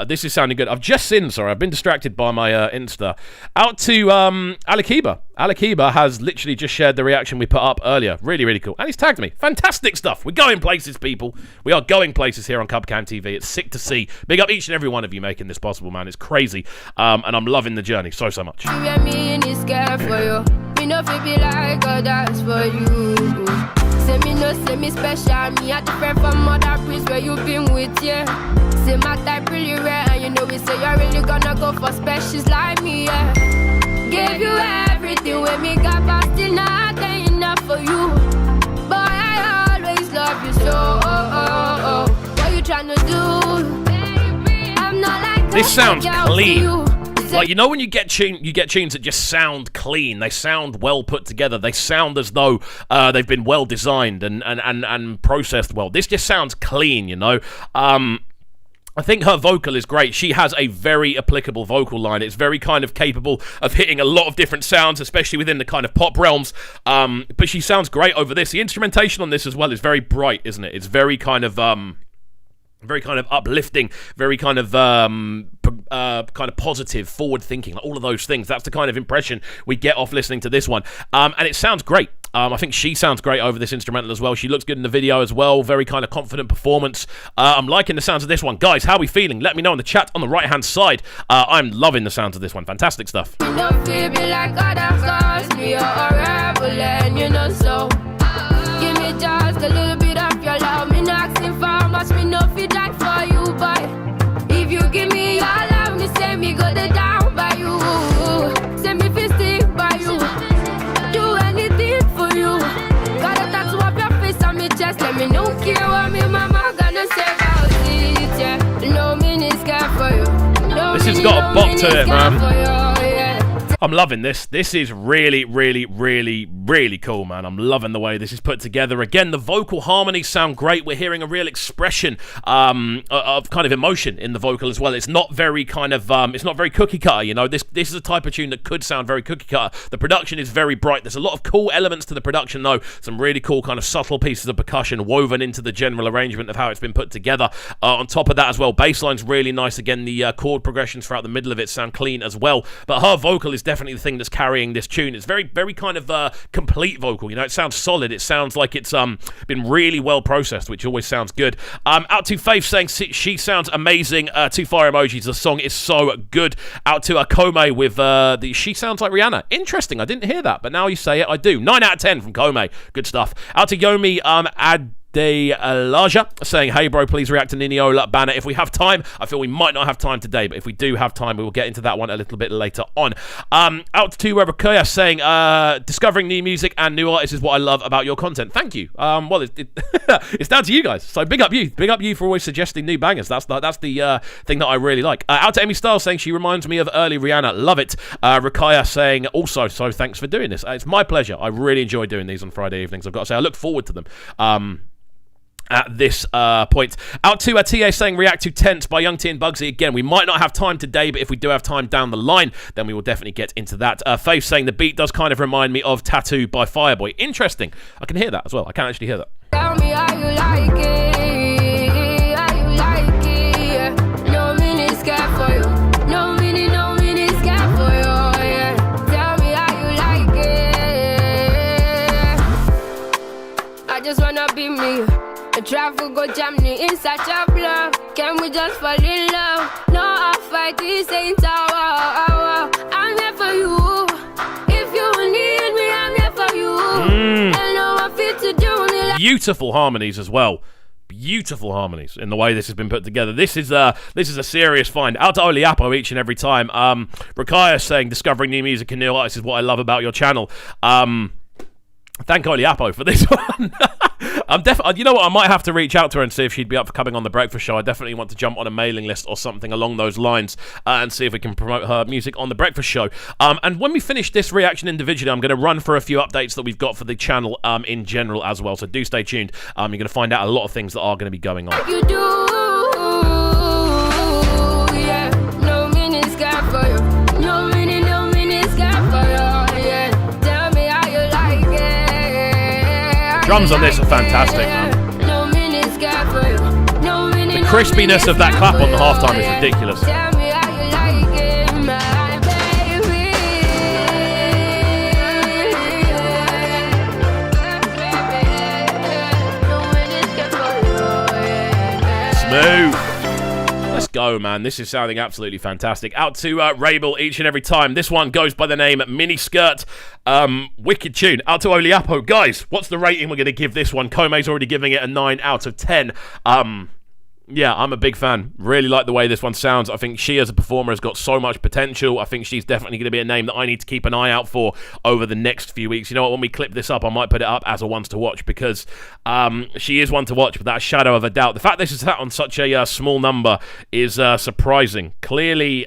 Speaker 1: this is sounding good. I've just seen, sorry, I've been distracted by my Insta. Out to Alikiba. Alikiba has literally just shared the reaction we put up earlier. Really, really cool. And he's tagged me. Fantastic stuff. We're going places, people. We are going places here on Cubcamtv. It's sick to see. Big up each and every one of you making this possible, man. It's crazy. And I'm loving the journey so much.
Speaker 6: Say me no, say me special. Me a different from other priests where you been with, yeah. Say my type really rare, and you know we say you're really gonna go for specials like me, yeah. Gave you everything when me got but still not enough for you. Boy, I always love you so. What you tryna do? I'm not like
Speaker 1: This sounds clean.
Speaker 6: you.
Speaker 1: Like, you know when you get tunes that just sound clean, they sound well put together, they sound as though they've been well designed and processed well. This just sounds clean, you know. I think her vocal is great. She has a very applicable vocal line. It's very kind of capable of hitting a lot of different sounds, especially within the kind of pop realms. But she sounds great over this. The instrumentation on this as well is very bright, isn't it? It's very kind of uplifting, very kind of positive, forward thinking, like all of those things. That's the kind of impression we get off listening to this one. And it sounds great. I think she sounds great over this instrumental as well. She looks good in the video as well. Very kind of confident performance. I'm liking the sounds of this one. Guys, how are we feeling? Let me know in the chat on the right-hand side. I'm loving the sounds of this one. Fantastic stuff.
Speaker 6: You know, feel me like other cars, me a rebel, and you know so. Give me just a little bit of your love. Me not asking for much, me no feel die for you, boy. If you give me your love, me say me go the down by you. Say me feel stick by you. Do anything for you. Got a tattoo up your face on me chest. Let me know care what me mama gonna say about it, yeah. No minute scared for you. No
Speaker 1: This has
Speaker 6: minute,
Speaker 1: got a
Speaker 6: no
Speaker 1: bop to
Speaker 6: minute
Speaker 1: it, man.
Speaker 6: scared for you, yeah.
Speaker 1: I'm loving this. This is really, really, really, really cool, man. I'm loving the way this is put together. Again, the vocal harmonies sound great. We're hearing a real expression of kind of emotion in the vocal as well. It's not very kind of, it's not very cookie cutter, you know. This is a type of tune that could sound very cookie cutter. The production is very bright. There's a lot of cool elements to the production, though. Some really cool kind of subtle pieces of percussion woven into the general arrangement of how it's been put together. On top of that as well, bass line's really nice. Again, the chord progressions throughout the middle of it sound clean as well. But her vocal is definitely the thing that's carrying this tune. It's very, very kind of complete vocal. You know, it sounds solid. It sounds like it's been really well processed, which always sounds good. Out to Faith saying she sounds amazing. 2 fire emojis. The song is so good. Out to Kome with she sounds like Rihanna. Interesting. I didn't hear that, but now you say it, I do. 9 out of 10 from Kome. Good stuff. Out to Yomi Laja saying, hey bro, please react to Niniola banner if we have time. I feel we might not have time today, but if we do have time, we will get into that one a little bit later on. Out to Rakoya saying, discovering new music and new artists is what I love about your content. Thank you. Well, it's down to you guys, so big up you for always suggesting new bangers. That's the thing that I really like. Out to Emmy Styles saying she reminds me of early Rihanna. Love it. Rakaya saying also, so thanks for doing this. It's my pleasure. I really enjoy doing these on Friday evenings. I've got to say, I look forward to them. At this point. Out to TA saying react to Tense by Young T and Bugsy. Again, we might not have time today, but if we do have time down the line, then we will definitely get into that. Faith saying the beat does kind of remind me of Tattoo by Fireboy. Interesting. I can hear that as well. I can actually hear that.
Speaker 6: Tell me how you like it, how you like it. No minute scared for you. No minute scared for you, yeah. Tell me how you like it. I just wanna be me. The traffic go jam me inside your block. Can we just fall in love? No, I'll fight this ain't our. I'm here for you. If you need me, I'm here for you. I know I'm fit to do.
Speaker 1: Beautiful harmonies as well. Beautiful harmonies in the way this has been put together. This is a serious find. Out to Oliapo each and every time. Rakaya saying discovering new music and new artists is what I love about your channel. Thank Oliapo for this one. I'm definitely, you know what, I might have to reach out to her and see if she'd be up for coming on the breakfast show. I definitely want to jump on a mailing list or something along those lines and see if we can promote her music on the breakfast show. And when we finish this reaction individually, I'm going to run for a few updates that we've got for the channel in general as well. So do stay tuned. You're going to find out a lot of things that are going to be going on.
Speaker 6: You do, yeah. No minute scared for you. No minute scared for you, yeah. Tell me how you like it.
Speaker 1: Drums on this are fantastic, man.
Speaker 6: No minute scared for you. No minute,
Speaker 1: The crispiness of that clap on the halftime is ridiculous.
Speaker 6: Tell me how you like it, my baby. No minute scared for you, yeah.
Speaker 1: Smooth. go, man. This is sounding absolutely fantastic. Out to Rabel each and every time. This one goes by the name Miniskirt. Wicked tune. Out to Oliapo. Guys, what's the rating we're going to give this one? Kome's already giving it a 9 out of 10. Yeah, I'm a big fan. Really like the way this one sounds. I think she as a performer has got so much potential. I think she's definitely going to be a name that I need to keep an eye out for over the next few weeks. You know what, when we clip this up, I might put it up as a ones to watch because she is one to watch without a shadow of a doubt. The fact this is sat on such a small number is surprising. Clearly,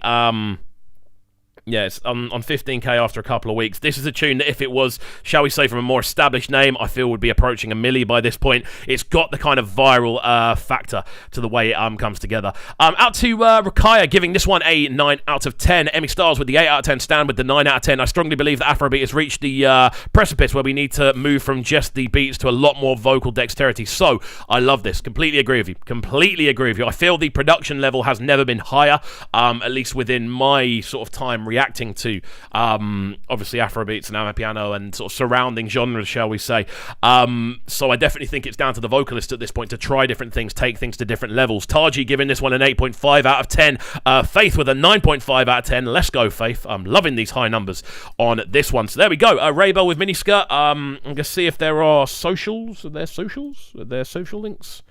Speaker 1: yeah, it's on 15k after a couple of weeks. This is a tune that if it was, shall we say, from a more established name, I feel would be approaching 1 million by this point. It's got the kind of viral factor to the way it comes together. Out to Rakaya, giving this one a 9 out of 10. Emmy Stars with the 8 out of 10, Stan with the 9 out of 10. I strongly believe that Afrobeat has reached the precipice where we need to move from just the beats to a lot more vocal dexterity. So, I love this. Completely agree with you. Completely agree with you. I feel the production level has never been higher, at least within my sort of time reacting to obviously Afrobeats and Amapiano and sort of surrounding genres, shall we say. So I definitely think it's down to the vocalist at this point to try different things, take things to different levels. Taji giving this one an 8.5 out of 10. Faith with a 9.5 out of 10. Let's go, Faith. I'm loving these high numbers on this one. So there we go. Rainbow with Miniskirt. I'm going to see if there are socials. Are there socials? Are there social links?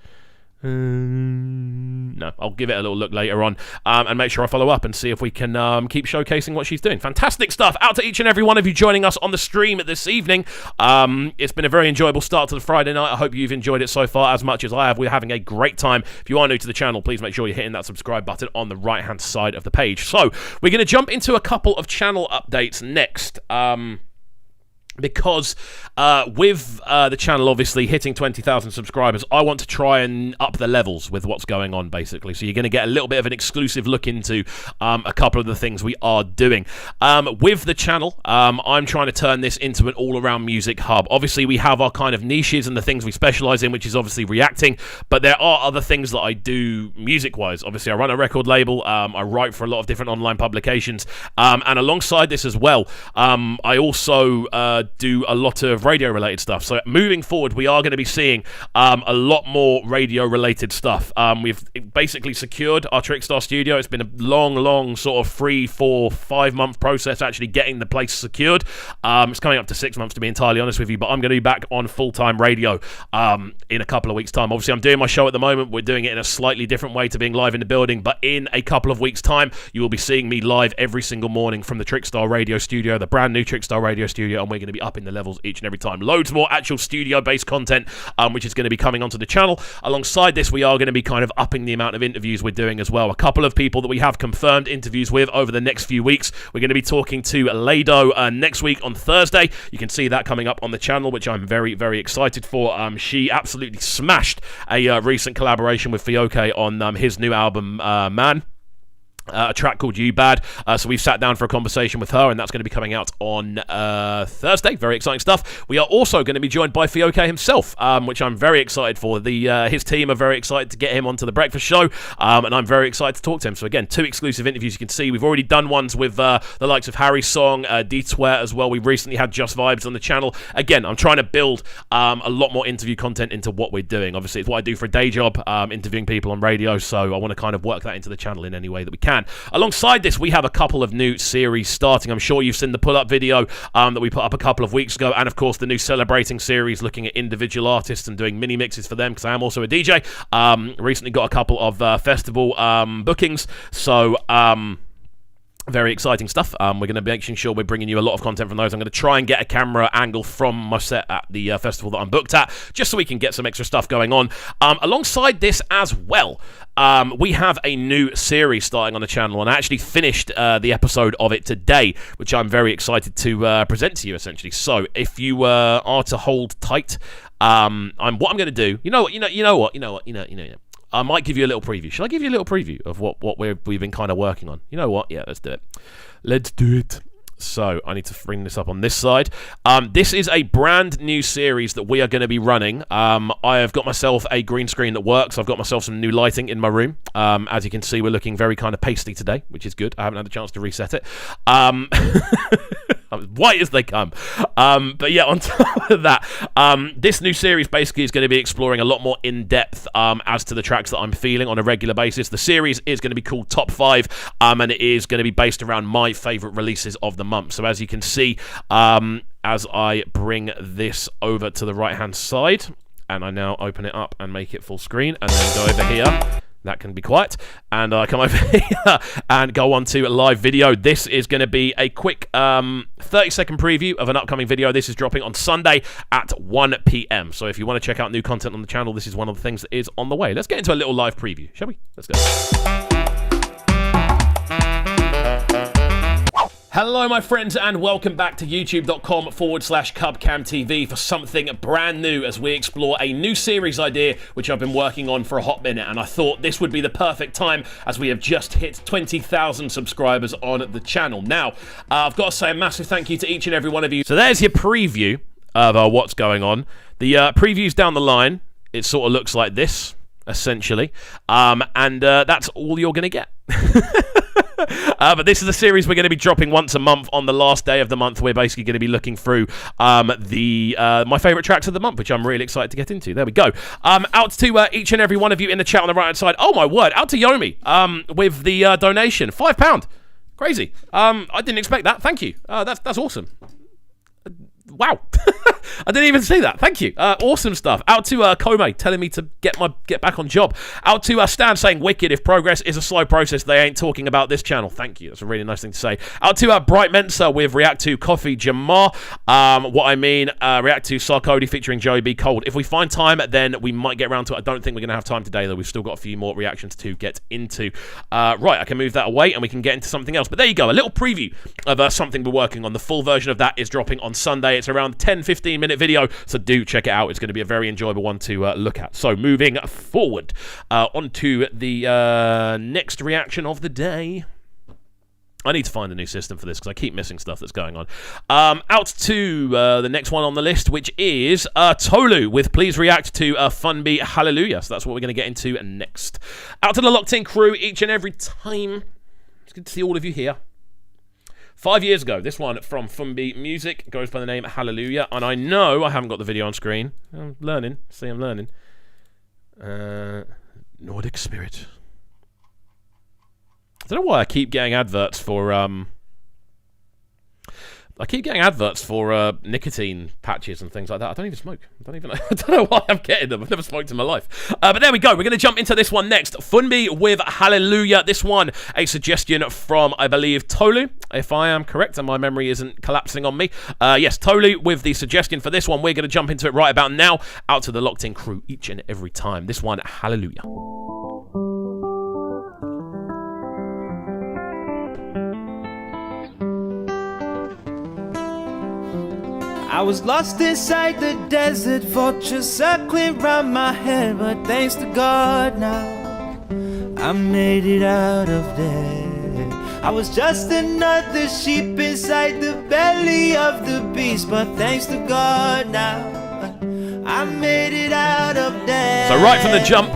Speaker 1: No, I'll give it a little look later on and make sure I follow up and see if we can keep showcasing what she's doing. Fantastic stuff. Out to each and every one of you joining us on the stream this evening. It's been a very enjoyable start to the Friday night. I hope you've enjoyed it so far as much as I have. We're having a great time. If you are new to the channel, please make sure you're hitting that subscribe button on the right hand side of the page. So we're going to jump into a couple of channel updates next. Because with the channel obviously hitting 20,000 subscribers, I want to try and up the levels with what's going on, basically. So you're going to get a little bit of an exclusive look into a couple of the things we are doing. With the channel, I'm trying to turn this into an all-around music hub. Obviously, we have our kind of niches and the things we specialize in, which is obviously reacting, but there are other things that I do music-wise. Obviously, I run a record label. I write for a lot of different online publications, and alongside this as well, I also do a lot of radio related stuff. So moving forward, we are going to be seeing a lot more radio related stuff. We've basically secured our Trickstar studio. It's been a long sort of 3, 4, 5 month process actually getting the place secured. It's coming up to 6 months to be entirely honest with you, but I'm going to be back on full-time radio in a couple of weeks time. Obviously I'm doing my show at the moment. We're doing it in a slightly different way to being live in the building, but in a couple of weeks time you will be seeing me live every single morning from the Trickstar radio studio, the brand new Trickstar radio studio, and we're going to be up in the levels each and every time. Loads more actual studio-based content, which is going to be coming onto the channel. Alongside this, we are going to be kind of upping the amount of interviews we're doing as well. A couple of people that we have confirmed interviews with over the next few weeks. We're going to be talking to Lado next week on Thursday. You can see that coming up on the channel, which I'm very excited for. She absolutely smashed a recent collaboration with Fioke on his new album, Man. A track called You Bad. So we've sat down for a conversation with her, and that's going to be coming out on Thursday. Very exciting stuff. We are also going to be joined by Fioke himself, which I'm very excited for. His team are very excited to get him onto the breakfast show, and I'm very excited to talk to him. So again, 2 exclusive interviews you can see. We've already done ones with the likes of Harry Song, D-Twer as well. We recently had Just Vibes on the channel. Again, I'm trying to build a lot more interview content into what we're doing. Obviously, it's what I do for a day job, interviewing people on radio, so I want to kind of work that into the channel in any way that we can. Alongside this, we have a couple of new series starting. I'm sure you've seen the pull-up video that we put up a couple of weeks ago, and of course the new Celebrating series looking at individual artists and doing mini mixes for them, because I am also a DJ. Recently got a couple of festival bookings, so very exciting stuff. We're going to be making sure we're bringing you a lot of content from those. I'm going to try and get a camera angle from my set at the festival that I'm booked at, just so we can get some extra stuff going on. Alongside this as well, we have a new series starting on the channel, and I actually finished the episode of it today, which I'm very excited to present to you, essentially. So if you are to hold tight, what I'm going to do, you know what. I might give you a little preview. Should I give you a little preview of what we've been kind of working on? You know what? Yeah, let's do it. Let's do it. So I need to bring this up on this side. This is a brand new series that we are going to be running. I have got myself a green screen that works. I've got myself some new lighting in my room. As you can see, we're looking very kind of pasty today, which is good. I haven't had a chance to reset it. I'm as white as they come. But yeah, on top of that, this new series basically is going to be exploring a lot more in-depth as to the tracks that I'm feeling on a regular basis. The series is going to be called Top 5, and it is going to be based around my favourite releases of the month. So as you can see, as I bring this over to the right-hand side, and I now open it up and make it full screen, and then go over here. That can be quiet. And I come over here and go on to a live video. This is going to be a quick 30-second preview of an upcoming video. This is dropping on Sunday at 1 p.m. So if you want to check out new content on the channel, this is one of the things that is on the way. Let's get into a little live preview, shall we? Let's go. Hello, my friends, and welcome back to youtube.com/Cubcamtv for something brand new as we explore a new series idea which I've been working on for a hot minute, and I thought this would be the perfect time as we have just hit 20,000 subscribers on the channel. Now, I've got to say a massive thank you to each and every one of you. So there's your preview of what's going on. The previews down the line, it sort of looks like this, essentially, and that's all you're going to get. But this is a series we're going to be dropping once a month. On the last day of the month, we're basically going to be looking through my favourite tracks of the month, which I'm really excited to get into. There we go. Out to each and every one of you in the chat on the right-hand side. Oh, my word. Out to Yomi with the donation. £5. Crazy. I didn't expect that. Thank you. That's awesome. Wow. I didn't even see that. Thank you. Awesome stuff. Out to Kome telling me to get back on job. Out to Stan saying wicked. If progress is a slow process, they ain't talking about this channel. Thank you. That's a really nice thing to say. Out to Bright Mensa with React to Coffee Jamar. React to Sarkodie featuring Joey B. Cold. If we find time, then we might get around to it. I don't think we're going to have time today, though. We've still got a few more reactions to get into. Right, I can move that away and we can get into something else. But there you go. A little preview of something we're working on. The full version of that is dropping on Sunday. It's around 10-15 minute video, so do check it out. It's going to be a very enjoyable one to look at. So moving forward onto the next reaction of the day. I need to find a new system for this because I keep missing stuff that's going on. Out to the next one on the list, which is Tolu with Please React to Funby Hallelujah. So that's what we're going to get into next. Out to the locked in crew each and every time. It's good to see all of you here. 5 years ago, this one from Funby Music goes by the name Hallelujah, and I know I haven't got the video on screen. I'm learning. See, I'm learning. Nordic Spirit. I don't know why I keep getting adverts for nicotine patches and things like that. I don't even smoke. I don't know why I'm getting them. I've never smoked in my life. But there we go. We're going to jump into this one next. Funby with Hallelujah. This one, a suggestion from, I believe, Tolu, if I am correct and my memory isn't collapsing on me. Yes, Tolu with the suggestion for this one. We're going to jump into it right about now. Out to the locked-in crew each and every time. This one, Hallelujah.
Speaker 3: I was lost inside the desert, vultures circling round my head, but thanks to God now, I made it out of there. I was just another sheep inside the belly of the beast, but thanks to God now, I made it out of there.
Speaker 1: So right from the jump,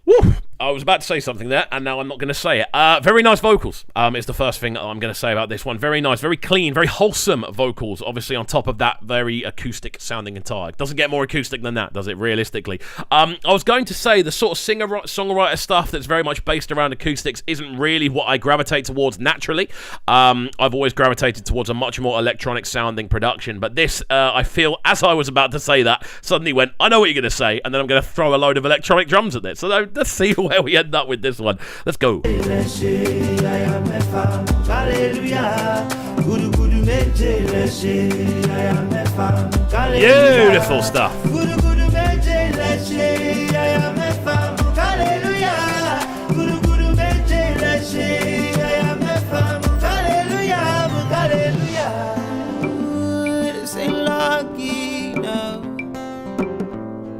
Speaker 1: woo, I was about to say something there, and now I'm not going to say it. Very nice vocals is the first thing I'm going to say about this one. Very nice, very clean, very wholesome vocals, obviously on top of that very acoustic-sounding guitar. It doesn't get more acoustic than that, does it, realistically? I was going to say the sort of singer-songwriter stuff that's very much based around acoustics isn't really what I gravitate towards naturally. I've always gravitated towards a much more electronic-sounding production, but this, I feel, as I was about to say that, suddenly went, I know what you're going to say, and then I'm going to throw a load of electronic drums at it. So let's see where we end up with this one. Let's go.
Speaker 3: Beautiful
Speaker 1: stuff.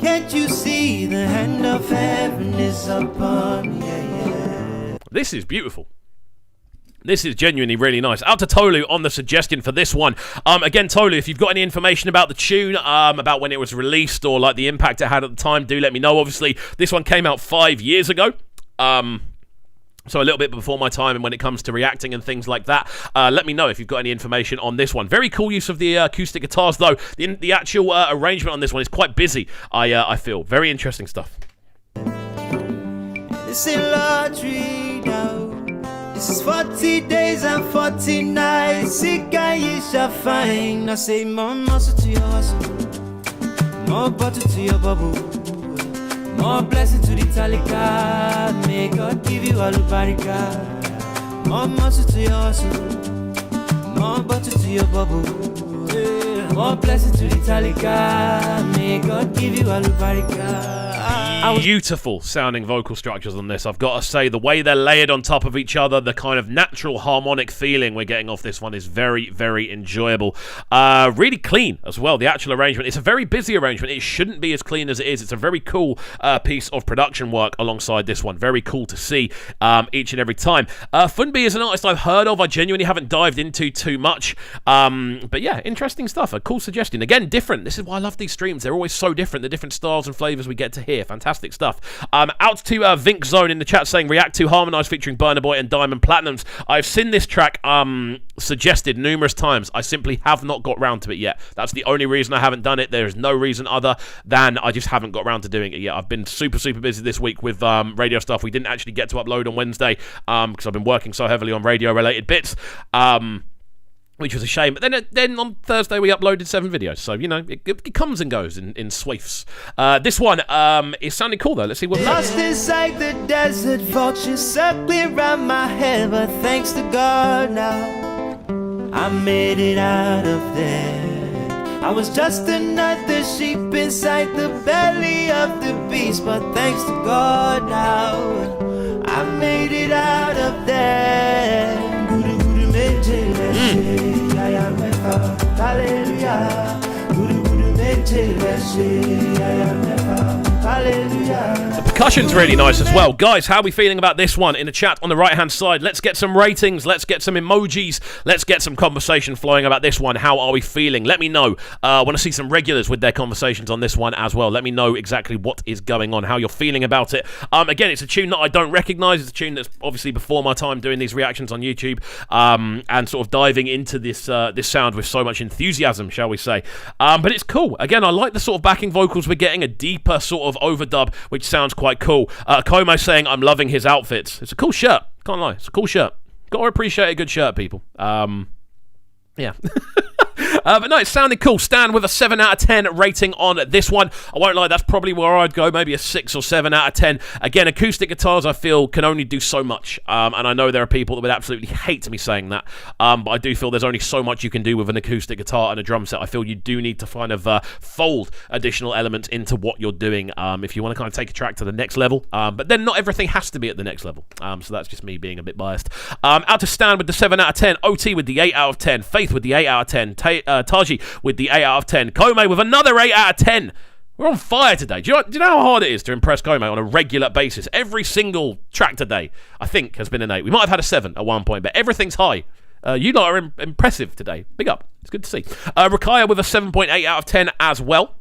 Speaker 3: Can't you see the hand of heaven is upon me? Yeah.
Speaker 1: This is beautiful. This is genuinely really nice. Out to Tolu on the suggestion for this one. Again, Tolu, if you've got any information about the tune, about when it was released or like the impact it had at the time, do let me know. Obviously, this one came out 5 years ago. So So a little bit before my time, and when it comes to reacting and things like that, let me know if you've got any information on this one. Very cool use of the acoustic guitars, though. The actual arrangement on this one is quite busy, I feel. Very interesting stuff.
Speaker 3: This is lottery now. This is 40 days and 40 nights. Sick and you shall find. I say more muscle to your hustle, more butter to your bubble, more blessing to the talika. May God give you all the barika. More muscle to your hustle, more butter to your bubble, more blessing to the talika. May God give you all the barika.
Speaker 1: Beautiful sounding vocal structures on this, I've got to say. The way they're layered on top of each other, the kind of natural harmonic feeling we're getting off this one is very, very enjoyable. Really clean as well, the actual arrangement. It's a very busy arrangement. It shouldn't be as clean as it is. It's a very cool piece of production work alongside this one. Very cool to see each and every time. Funbi is an artist I've heard of. I genuinely haven't dived into too much. But yeah, interesting stuff. A cool suggestion. Again, different. This is why I love these streams. They're always so different. The different styles and flavours we get to hear. Fantastic stuff. Out to Vink Zone in the chat saying React to Harmonise featuring Burna Boy and Diamond Platinums. I've seen this track suggested numerous times. I simply have not got round to it yet. That's the only reason I haven't done it. There is no reason other than I just haven't got round to doing it yet. I've been super busy this week with radio stuff. We didn't actually get to upload on Wednesday because I've been working so heavily on radio related bits. Which was a shame. But then on Thursday we uploaded 7 videos. So, you know, it comes and goes in swathes. This one is sounding cool, though. Let's see what...
Speaker 3: Lost inside the desert, vultures circling around my head. But thanks to God now, I made it out of there. I was just another sheep inside the belly of the beast. But thanks to God now, I made it out of there.
Speaker 1: The percussion's really nice as well. Guys, how are we feeling about this one? In the chat on the right-hand side, let's get some ratings, let's get some emojis, let's get some conversation flowing about this one. How are we feeling? Let me know. I want to see some regulars with their conversations on this one as well. Let me know exactly what is going on, how you're feeling about it. Again, it's a tune that I don't recognise. It's a tune that's obviously before my time doing these reactions on YouTube and sort of diving into this this sound with so much enthusiasm, shall we say. But it's cool. Again, I like the sort of backing vocals we're getting, a deeper sort of overdub, which sounds quite cool. Como saying, I'm loving his outfits. It's a cool shirt. Can't lie. It's a cool shirt. Got to appreciate a good shirt, people. Yeah. But no, it sounded cool. Stan with a 7 out of 10 rating on this one. I won't lie, that's probably where I'd go, maybe a 6 or 7 out of 10. Again, acoustic guitars, I feel, can only do so much. And I know there are people that would absolutely hate me saying that. But I do feel there's only so much you can do with an acoustic guitar and a drum set. I feel you do need to kind of fold additional elements into what you're doing if you want to kind of take a track to the next level. But then not everything has to be at the next level. So that's just me being a bit biased. Out to Stan with the 7 out of 10. OT with the 8 out of 10. Faith with the 8 out of 10. Taji with the 8 out of 10. Kome with another 8 out of 10. We're on fire today. Do you know how hard it is to impress Kome on a regular basis? Every single track today, I think, has been an 8. We might have had a 7 at one point, but everything's high. You lot are impressive today. Big up. It's good to see. Rakaya with a 7.8 out of 10 as well.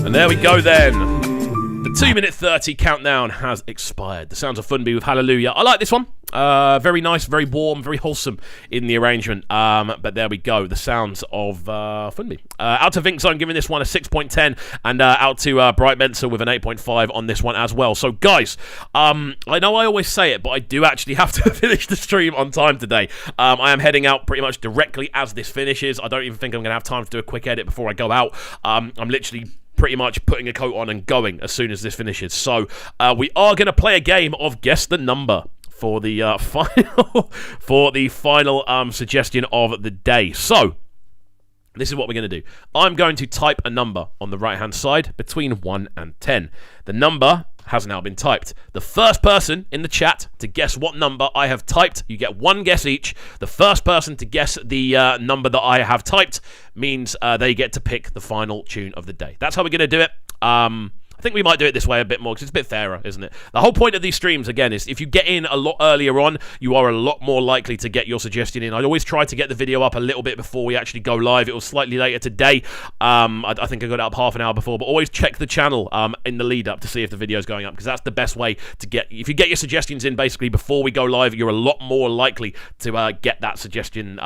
Speaker 1: And there we go then. The 2-minute 30 countdown has expired. The sounds of Funbi with Hallelujah. I like this one. Very nice, very warm, very wholesome in the arrangement. But there we go. The sounds of Funbi. Out to Vink Zone giving this one a 6.10. And out to Bright Mensa with an 8.5 on this one as well. So guys, I know I always say it, but I do actually have to finish the stream on time today. I am heading out pretty much directly as this finishes. I don't even think I'm going to have time to do a quick edit before I go out. I'm literally pretty much putting a coat on and going as soon as this finishes. So we are going to play a game of Guess the Number for the final suggestion of the day. So this is what we're going to do. I'm going to type a number on the right hand side between 1 and 10. The number has now been typed. The first person in the chat to guess what number I have typed, you get one guess each. The first person to guess the number that I have typed means they get to pick the final tune of the day. That's how we're going to do it. I think we might do it this way a bit more because it's a bit fairer, isn't it? The whole point of these streams, again, is if you get in a lot earlier on, you are a lot more likely to get your suggestion in. I always try to get the video up a little bit before we actually go live. It was slightly later today. I think I got it up half an hour before, but always check the channel in the lead up to see if the video is going up, because that's the best way to get... If you get your suggestions in basically before we go live, you're a lot more likely to get that suggestion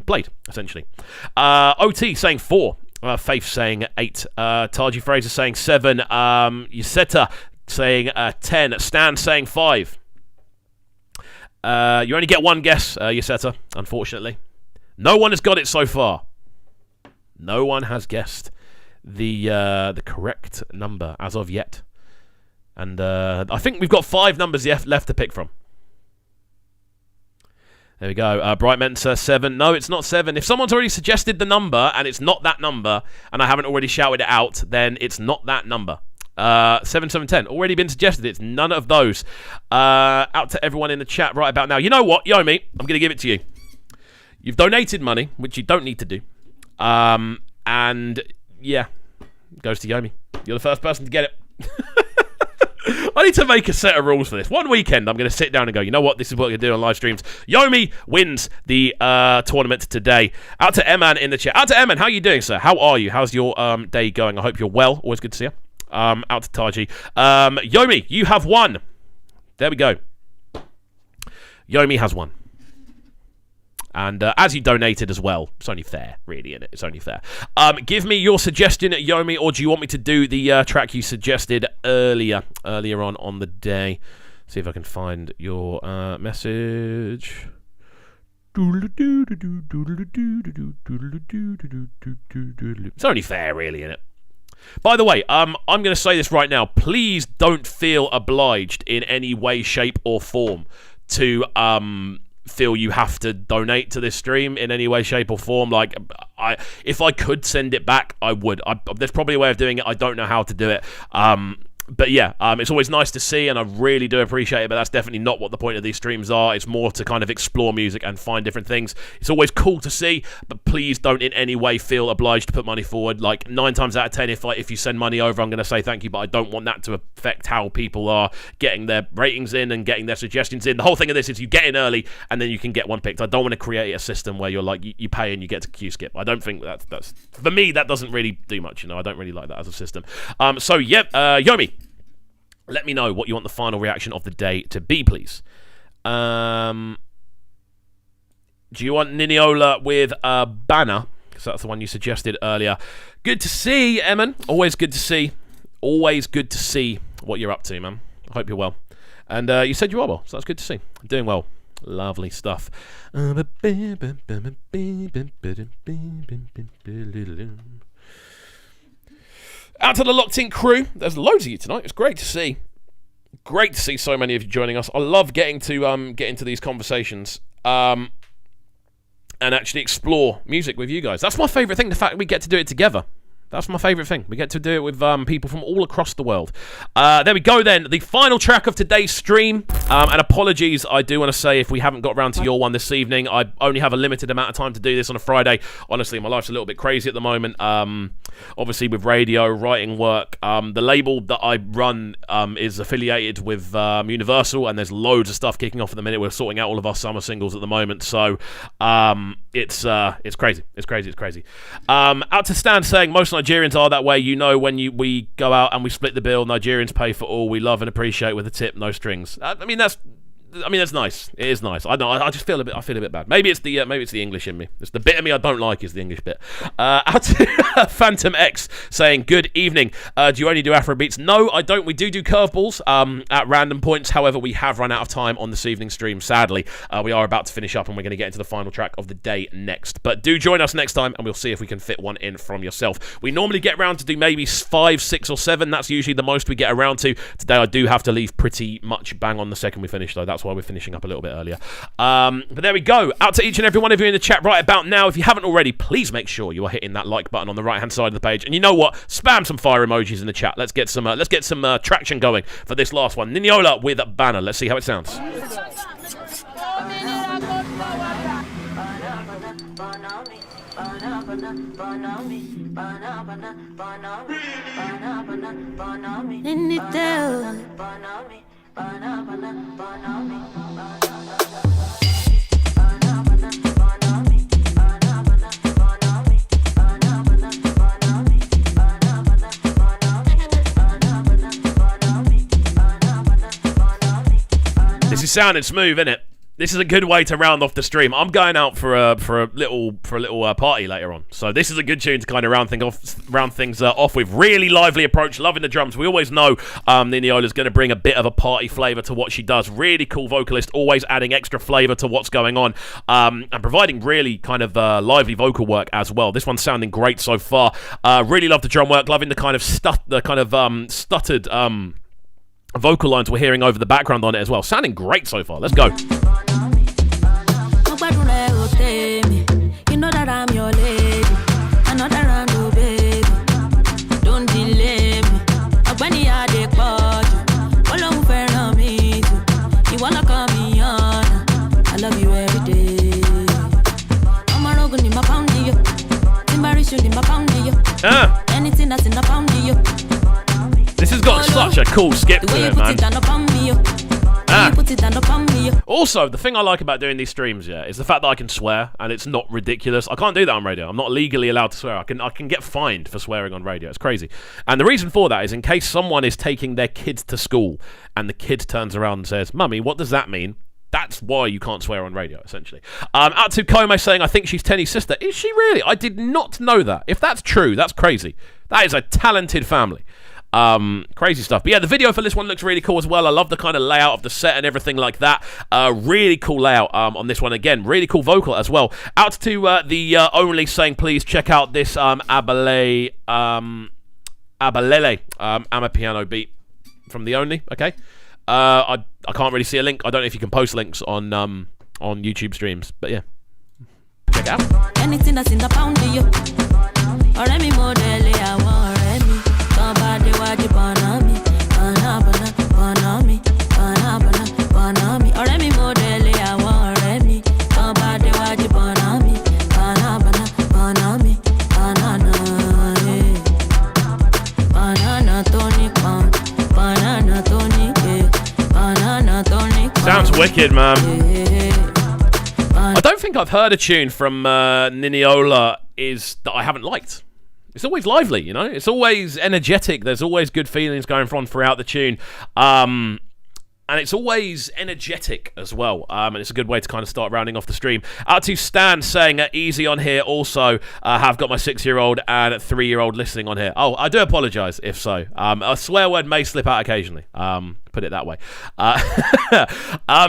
Speaker 1: played, essentially. OT saying 4. Faith saying 8. Taji Fraser saying 7. Yuseta saying 10. Stan saying 5. You only get one guess, Yuseta, unfortunately. No one has got it so far. No one has guessed the correct number as of yet. And I think we've got 5 numbers left to pick from. There we go. Bright Mentor 7. No, it's not 7. If someone's already suggested the number and it's not that number, and I haven't already shouted it out, then it's not that number. 7, 10. Already been suggested. It's none of those. Out to everyone in the chat right about now. You know what, Yomi? I'm going to give it to you. You've donated money, which you don't need to do. And, yeah, it goes to Yomi. You're the first person to get it. I need to make a set of rules for this. One weekend, I'm going to sit down and go, you know what? This is what we're going to do on live streams. Yomi wins the tournament today. Out to Eman in the chat. Out to Eman, how are you doing, sir? How are you? How's your day going? I hope you're well. Always good to see you. Out to Taji. Yomi, you have won. There we go. Yomi has won. And as you donated as well, it's only fair, really, isn't it? It's only fair. Give me your suggestion, Yomi, or do you want me to do the track you suggested earlier on the day? See if I can find your message. It's only fair, really, isn't it? By the way, I'm going to say this right now. Please don't feel obliged in any way, shape, or form to feel you have to donate to this stream in any way, shape, or form. Like, if I could send it back, I would. There's probably a way of doing it. I don't know how to do it. But yeah, it's always nice to see, and I really do appreciate it, but that's definitely not what the point of these streams are. It's more to kind of explore music and find different things. It's always cool to see, but please don't in any way feel obliged to put money forward. Like, 9 times out of 10, if you send money over, I'm going to say thank you, but I don't want that to affect how people are getting their ratings in and getting their suggestions in. The whole thing of this is you get in early, and then you can get one picked. I don't want to create a system where you're like, you pay and you get to queue skip. I don't think that's for me, that doesn't really do much, I don't really like that as a system. So, yeah, Yomi, let me know what you want the final reaction of the day to be, please. Do you want Niniola with a banner? Because that's the one you suggested earlier. Good to see, Emin. Always good to see. Always good to see what you're up to, man. I hope you're well. And you said you are well, so that's good to see. Doing well. Lovely stuff. Out to the locked in crew. There's loads of you tonight. It's great to see. Great to see so many of you joining us. I love getting to get into these conversations and actually explore music with you guys. That's my favourite thing, the fact that we get to do it together. That's my favourite thing. We get to do it with people from all across the world. There we go then. The final track of today's stream. And apologies, I do want to say, if we haven't got around to your one this evening. I only have a limited amount of time to do this on a Friday. Honestly, my life's a little bit crazy at the moment. Obviously, with radio, writing work. The label that I run is affiliated with Universal, and there's loads of stuff kicking off at the minute. We're sorting out all of our summer singles at the moment. So it's crazy. It's crazy. Out to Stan saying, most Nigerians are that way. When we go out and we split the bill, Nigerians pay for all. We love and appreciate with a tip, no strings. I mean that's nice. It is nice. I know. I just feel a bit bad. Maybe it's the English in me. It's the bit of me I don't like is the English bit. Out to Phantom X saying, good evening. Do you only do Afrobeats? No, I don't. We do curveballs at random points. However, we have run out of time on this evening's stream, sadly. We are about to finish up and we're going to get into the final track of the day next. But do join us next time and we'll see if we can fit one in from yourself. We normally get around to do maybe 5, 6 or 7. That's usually the most we get around to. Today I do have to leave pretty much bang on the second we finish, though. That's that's why we're finishing up a little bit earlier. But there we go. Out to each and every one of you in the chat right about now. If you haven't already, please make sure you are hitting that like button on the right-hand side of the page. And you know what? Spam some fire emojis in the chat. Let's get some traction going for this last one. Niniola with Banner. Let's see how it sounds. This is sounding smooth, isn't it? This is a good way to round off the stream. I'm going out for a little party later on, so this is a good tune to kind of round things off with. Really lively approach, loving the drums. We always know Niniola's going to bring a bit of a party flavour to what she does. Really cool vocalist, always adding extra flavour to what's going on, and providing really kind of lively vocal work as well. This one's sounding great so far. Really love the drum work, loving the kind of stuttered vocal lines we're hearing over the background on it as well. Sounding great so far. Let's go.
Speaker 7: You know that I'm your lady. I'm not around, oh baby. Don't delay me. When you are the party, all over for me. You wanna call me on? I love you every day. I'm a rogan in my pound you. Timbarishu in my pound you. Anything that's in the pound you.
Speaker 1: This has got such a cool skip to it, man. Also, the thing I like about doing these streams, is the fact that I can swear and it's not ridiculous. I can't do that on radio. I'm not legally allowed to swear. I can get fined for swearing on radio. It's crazy. And the reason for that is in case someone is taking their kids to school and the kid turns around and says, "Mummy, what does that mean?" That's why you can't swear on radio, essentially. Out to Kome saying, I think she's Tenny's sister. Is she really? I did not know that. If that's true, that's crazy. That is a talented family. Crazy stuff. But yeah, the video for this one looks really cool as well. I love the kind of layout of the set and everything like that. Really cool layout on this one again. Really cool vocal as well. Out to the Only saying, please check out this Abalele Amapiano beat from the Only. Okay. I can't really see a link. I don't know if you can post links on YouTube streams, but yeah, check it out.
Speaker 7: Anything that's in the pound to you. Or let me model I want me. Somebody watch it on me. On me. Or let me model I want me. Somebody watch it on me. On me. Banana tonic, banana tonic, banana tonic.
Speaker 1: Sounds wicked, man. I don't think I've heard a tune from Niniola that I haven't liked. It's always lively, you know? It's always energetic. There's always good feelings going on throughout the tune. And it's always energetic as well. And it's a good way to kind of start rounding off the stream. Out to Stan saying, easy on here. Also, have got my 6-year-old and 3-year-old listening on here. Oh, I do apologise if so. A swear word may slip out occasionally. Put it that way.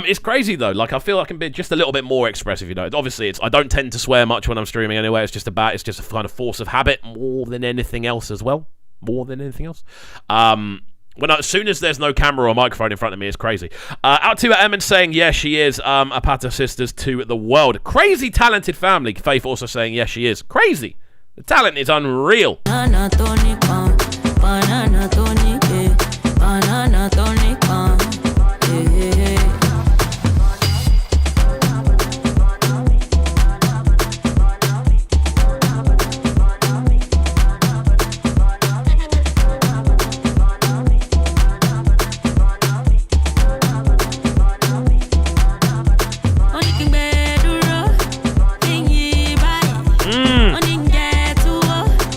Speaker 1: It's crazy though. Like, I feel I can be just a little bit more expressive, you know. Obviously, I don't tend to swear much when I'm streaming anyway. It's just a kind of force of habit more than anything else as well. More than anything else. As soon as there's no camera or microphone in front of me, it's crazy. Out to Emmon saying, yes, she is. Apata sisters to the world. Crazy talented family. Faith also saying, yes, she is. Crazy. The talent is unreal.
Speaker 7: Banana tonic, banana tonic,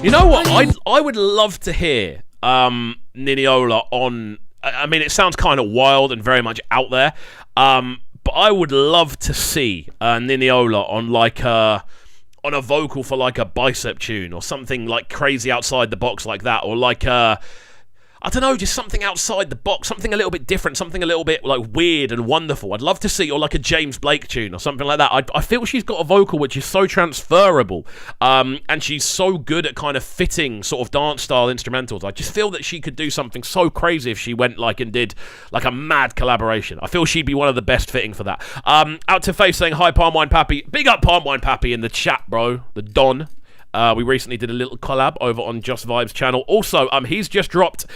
Speaker 1: You know what? I would love to hear Niniola on. I mean, it sounds kind of wild and very much out there, but I would love to see Niniola on a vocal for like a bicep tune or something like crazy outside the box like that, or like I I don't know, just something outside the box, something a little bit different, something a little bit like weird and wonderful. I'd love to see, or like a James Blake tune or something like that. I feel she's got a vocal which is so transferable, and she's so good at kind of fitting sort of dance style instrumentals. I just feel that she could do something so crazy if she went like and did like a mad collaboration. I feel she'd be one of the best fitting for that. Out to Faith saying, hi Palm Wine Pappy. Big up Palm Wine Pappy in the chat, bro. The Don. We recently did a little collab over on Just Vibes channel. Also, he's just dropped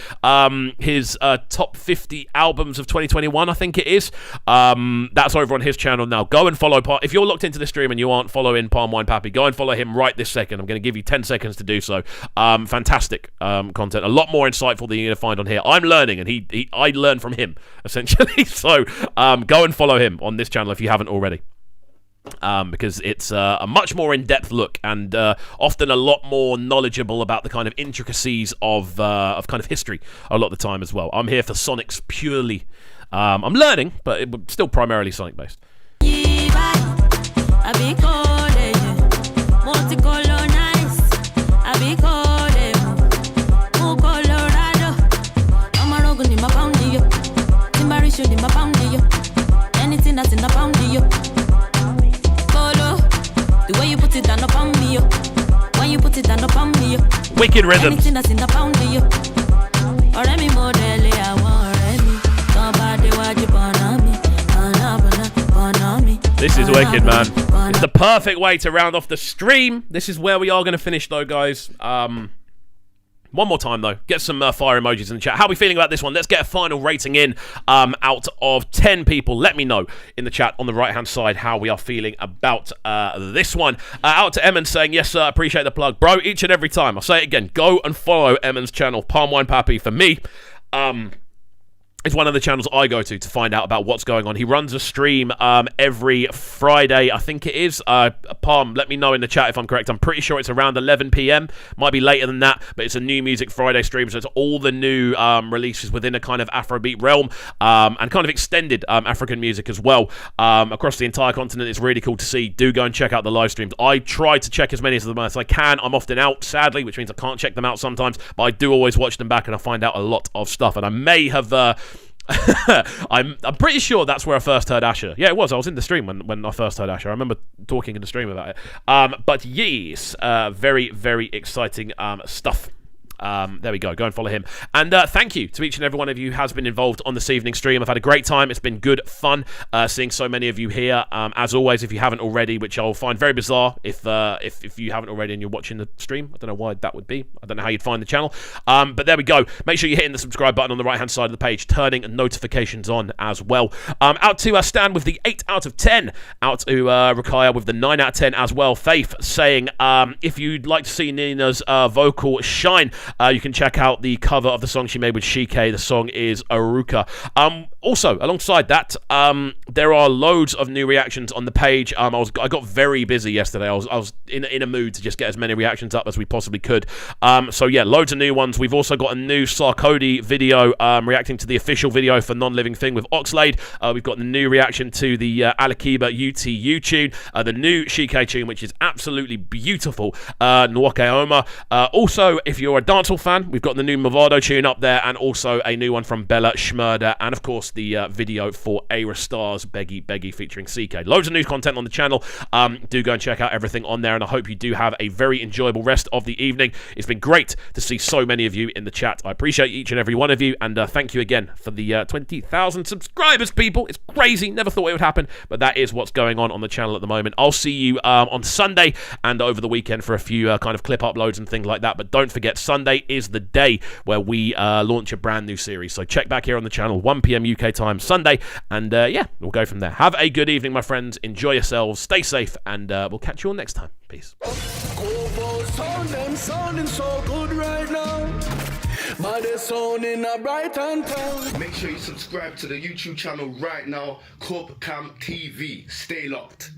Speaker 1: his top 50 albums of 2021, I think it is. That's over on his channel now. Go and follow. If you're locked into the stream and you aren't following Palm Wine Pappy, go and follow him right this second. I'm going to give you 10 seconds to do so. Fantastic content. A lot more insightful than you're going to find on here. I'm learning, and I learn from him, essentially. So go and follow him on this channel if you haven't already. Because it's a much more in-depth look and often a lot more knowledgeable about the kind of intricacies of kind of history a lot of the time as well. I'm here for Sonics purely. I'm learning, but it's still primarily Sonic-based.
Speaker 7: Anything that's in the pound, the way you put it down upon me, when you put it down upon me,
Speaker 1: wicked rhythm.
Speaker 7: Anything that's in the pound, or any model, I want me.
Speaker 1: This is wicked, man. It's the perfect way to round off the stream. This is where we are going to finish, though, guys. One more time, though. Get some fire emojis in the chat. How are we feeling about this one? Let's get a final rating in out of 10 people. Let me know in the chat on the right-hand side how we are feeling about this one. Out to Emmons saying, yes, sir, appreciate the plug. Bro, each and every time. I'll say it again. Go and follow Emmons' channel, Palm Wine Pappy. For me, it's one of the channels I go to find out about what's going on. He runs a stream every Friday, I think it is. Palm, let me know in the chat if I'm correct. I'm pretty sure it's around 11 p.m. Might be later than that, but it's a New Music Friday stream, so it's all the new releases within a kind of Afrobeat realm and kind of extended African music as well across the entire continent. It's really cool to see. Do go and check out the live streams. I try to check as many of them as I can. I'm often out, sadly, which means I can't check them out sometimes, but I do always watch them back and I find out a lot of stuff. And I may have... I'm pretty sure that's where I first heard Asher. Yeah, it was. I was in the stream when I first heard Asher. I remember talking in the stream about it. But yes, very, very exciting stuff. There we go. Go and follow him. And thank you to each and every one of you who has been involved on this evening's stream. I've had a great time. It's been good fun seeing so many of you here. As always, if you haven't already, which I'll find very bizarre if you haven't already and you're watching the stream. I don't know why that would be. I don't know how you'd find the channel. But there we go. Make sure you're hitting the subscribe button on the right-hand side of the page, turning notifications on as well. Out to Stan with the 8 out of 10. Out to Rakaya with the 9 out of 10 as well. Faith saying, if you'd like to see Nina's vocal shine, you can check out the cover of the song she made with Shike. The song is Aruka. Also, alongside that, there are loads of new reactions on the page. I got very busy yesterday. I was in a mood to just get as many reactions up as we possibly could. So yeah, loads of new ones. We've also got a new Sarkodie video reacting to the official video for Non-Living Thing with Oxlade. We've got the new reaction to the Alakiba UTU tune, the new Shike tune, which is absolutely beautiful, Nwakeoma. Also, if you're a dancehall fan, we've got the new Movado tune up there, and also a new one from Bella Schmurder, and of course the video for Aira Star's Beggy featuring CK. Loads of new content on the channel. Do go and check out everything on there, and I hope you do have a very enjoyable rest of the evening. It's been great to see so many of you in the chat. I appreciate each and every one of you, and thank you again for the 20,000 subscribers, people. It's crazy. Never thought it would happen, but that is what's going on the channel at the moment. I'll see you on Sunday and over the weekend for a few kind of clip uploads and things like that, but don't forget, Sunday is the day where we launch a brand new series, so check back here on the channel, 1 p.m. UK time Sunday, and yeah, we'll go from there. Have a good evening, my friends. Enjoy yourselves, stay safe, and we'll catch you all next time. Peace.
Speaker 2: Sounding so good right now. Man, they're sounding a bright and town.
Speaker 8: Make sure you subscribe to the YouTube channel right now, Cubcamtv. Stay locked.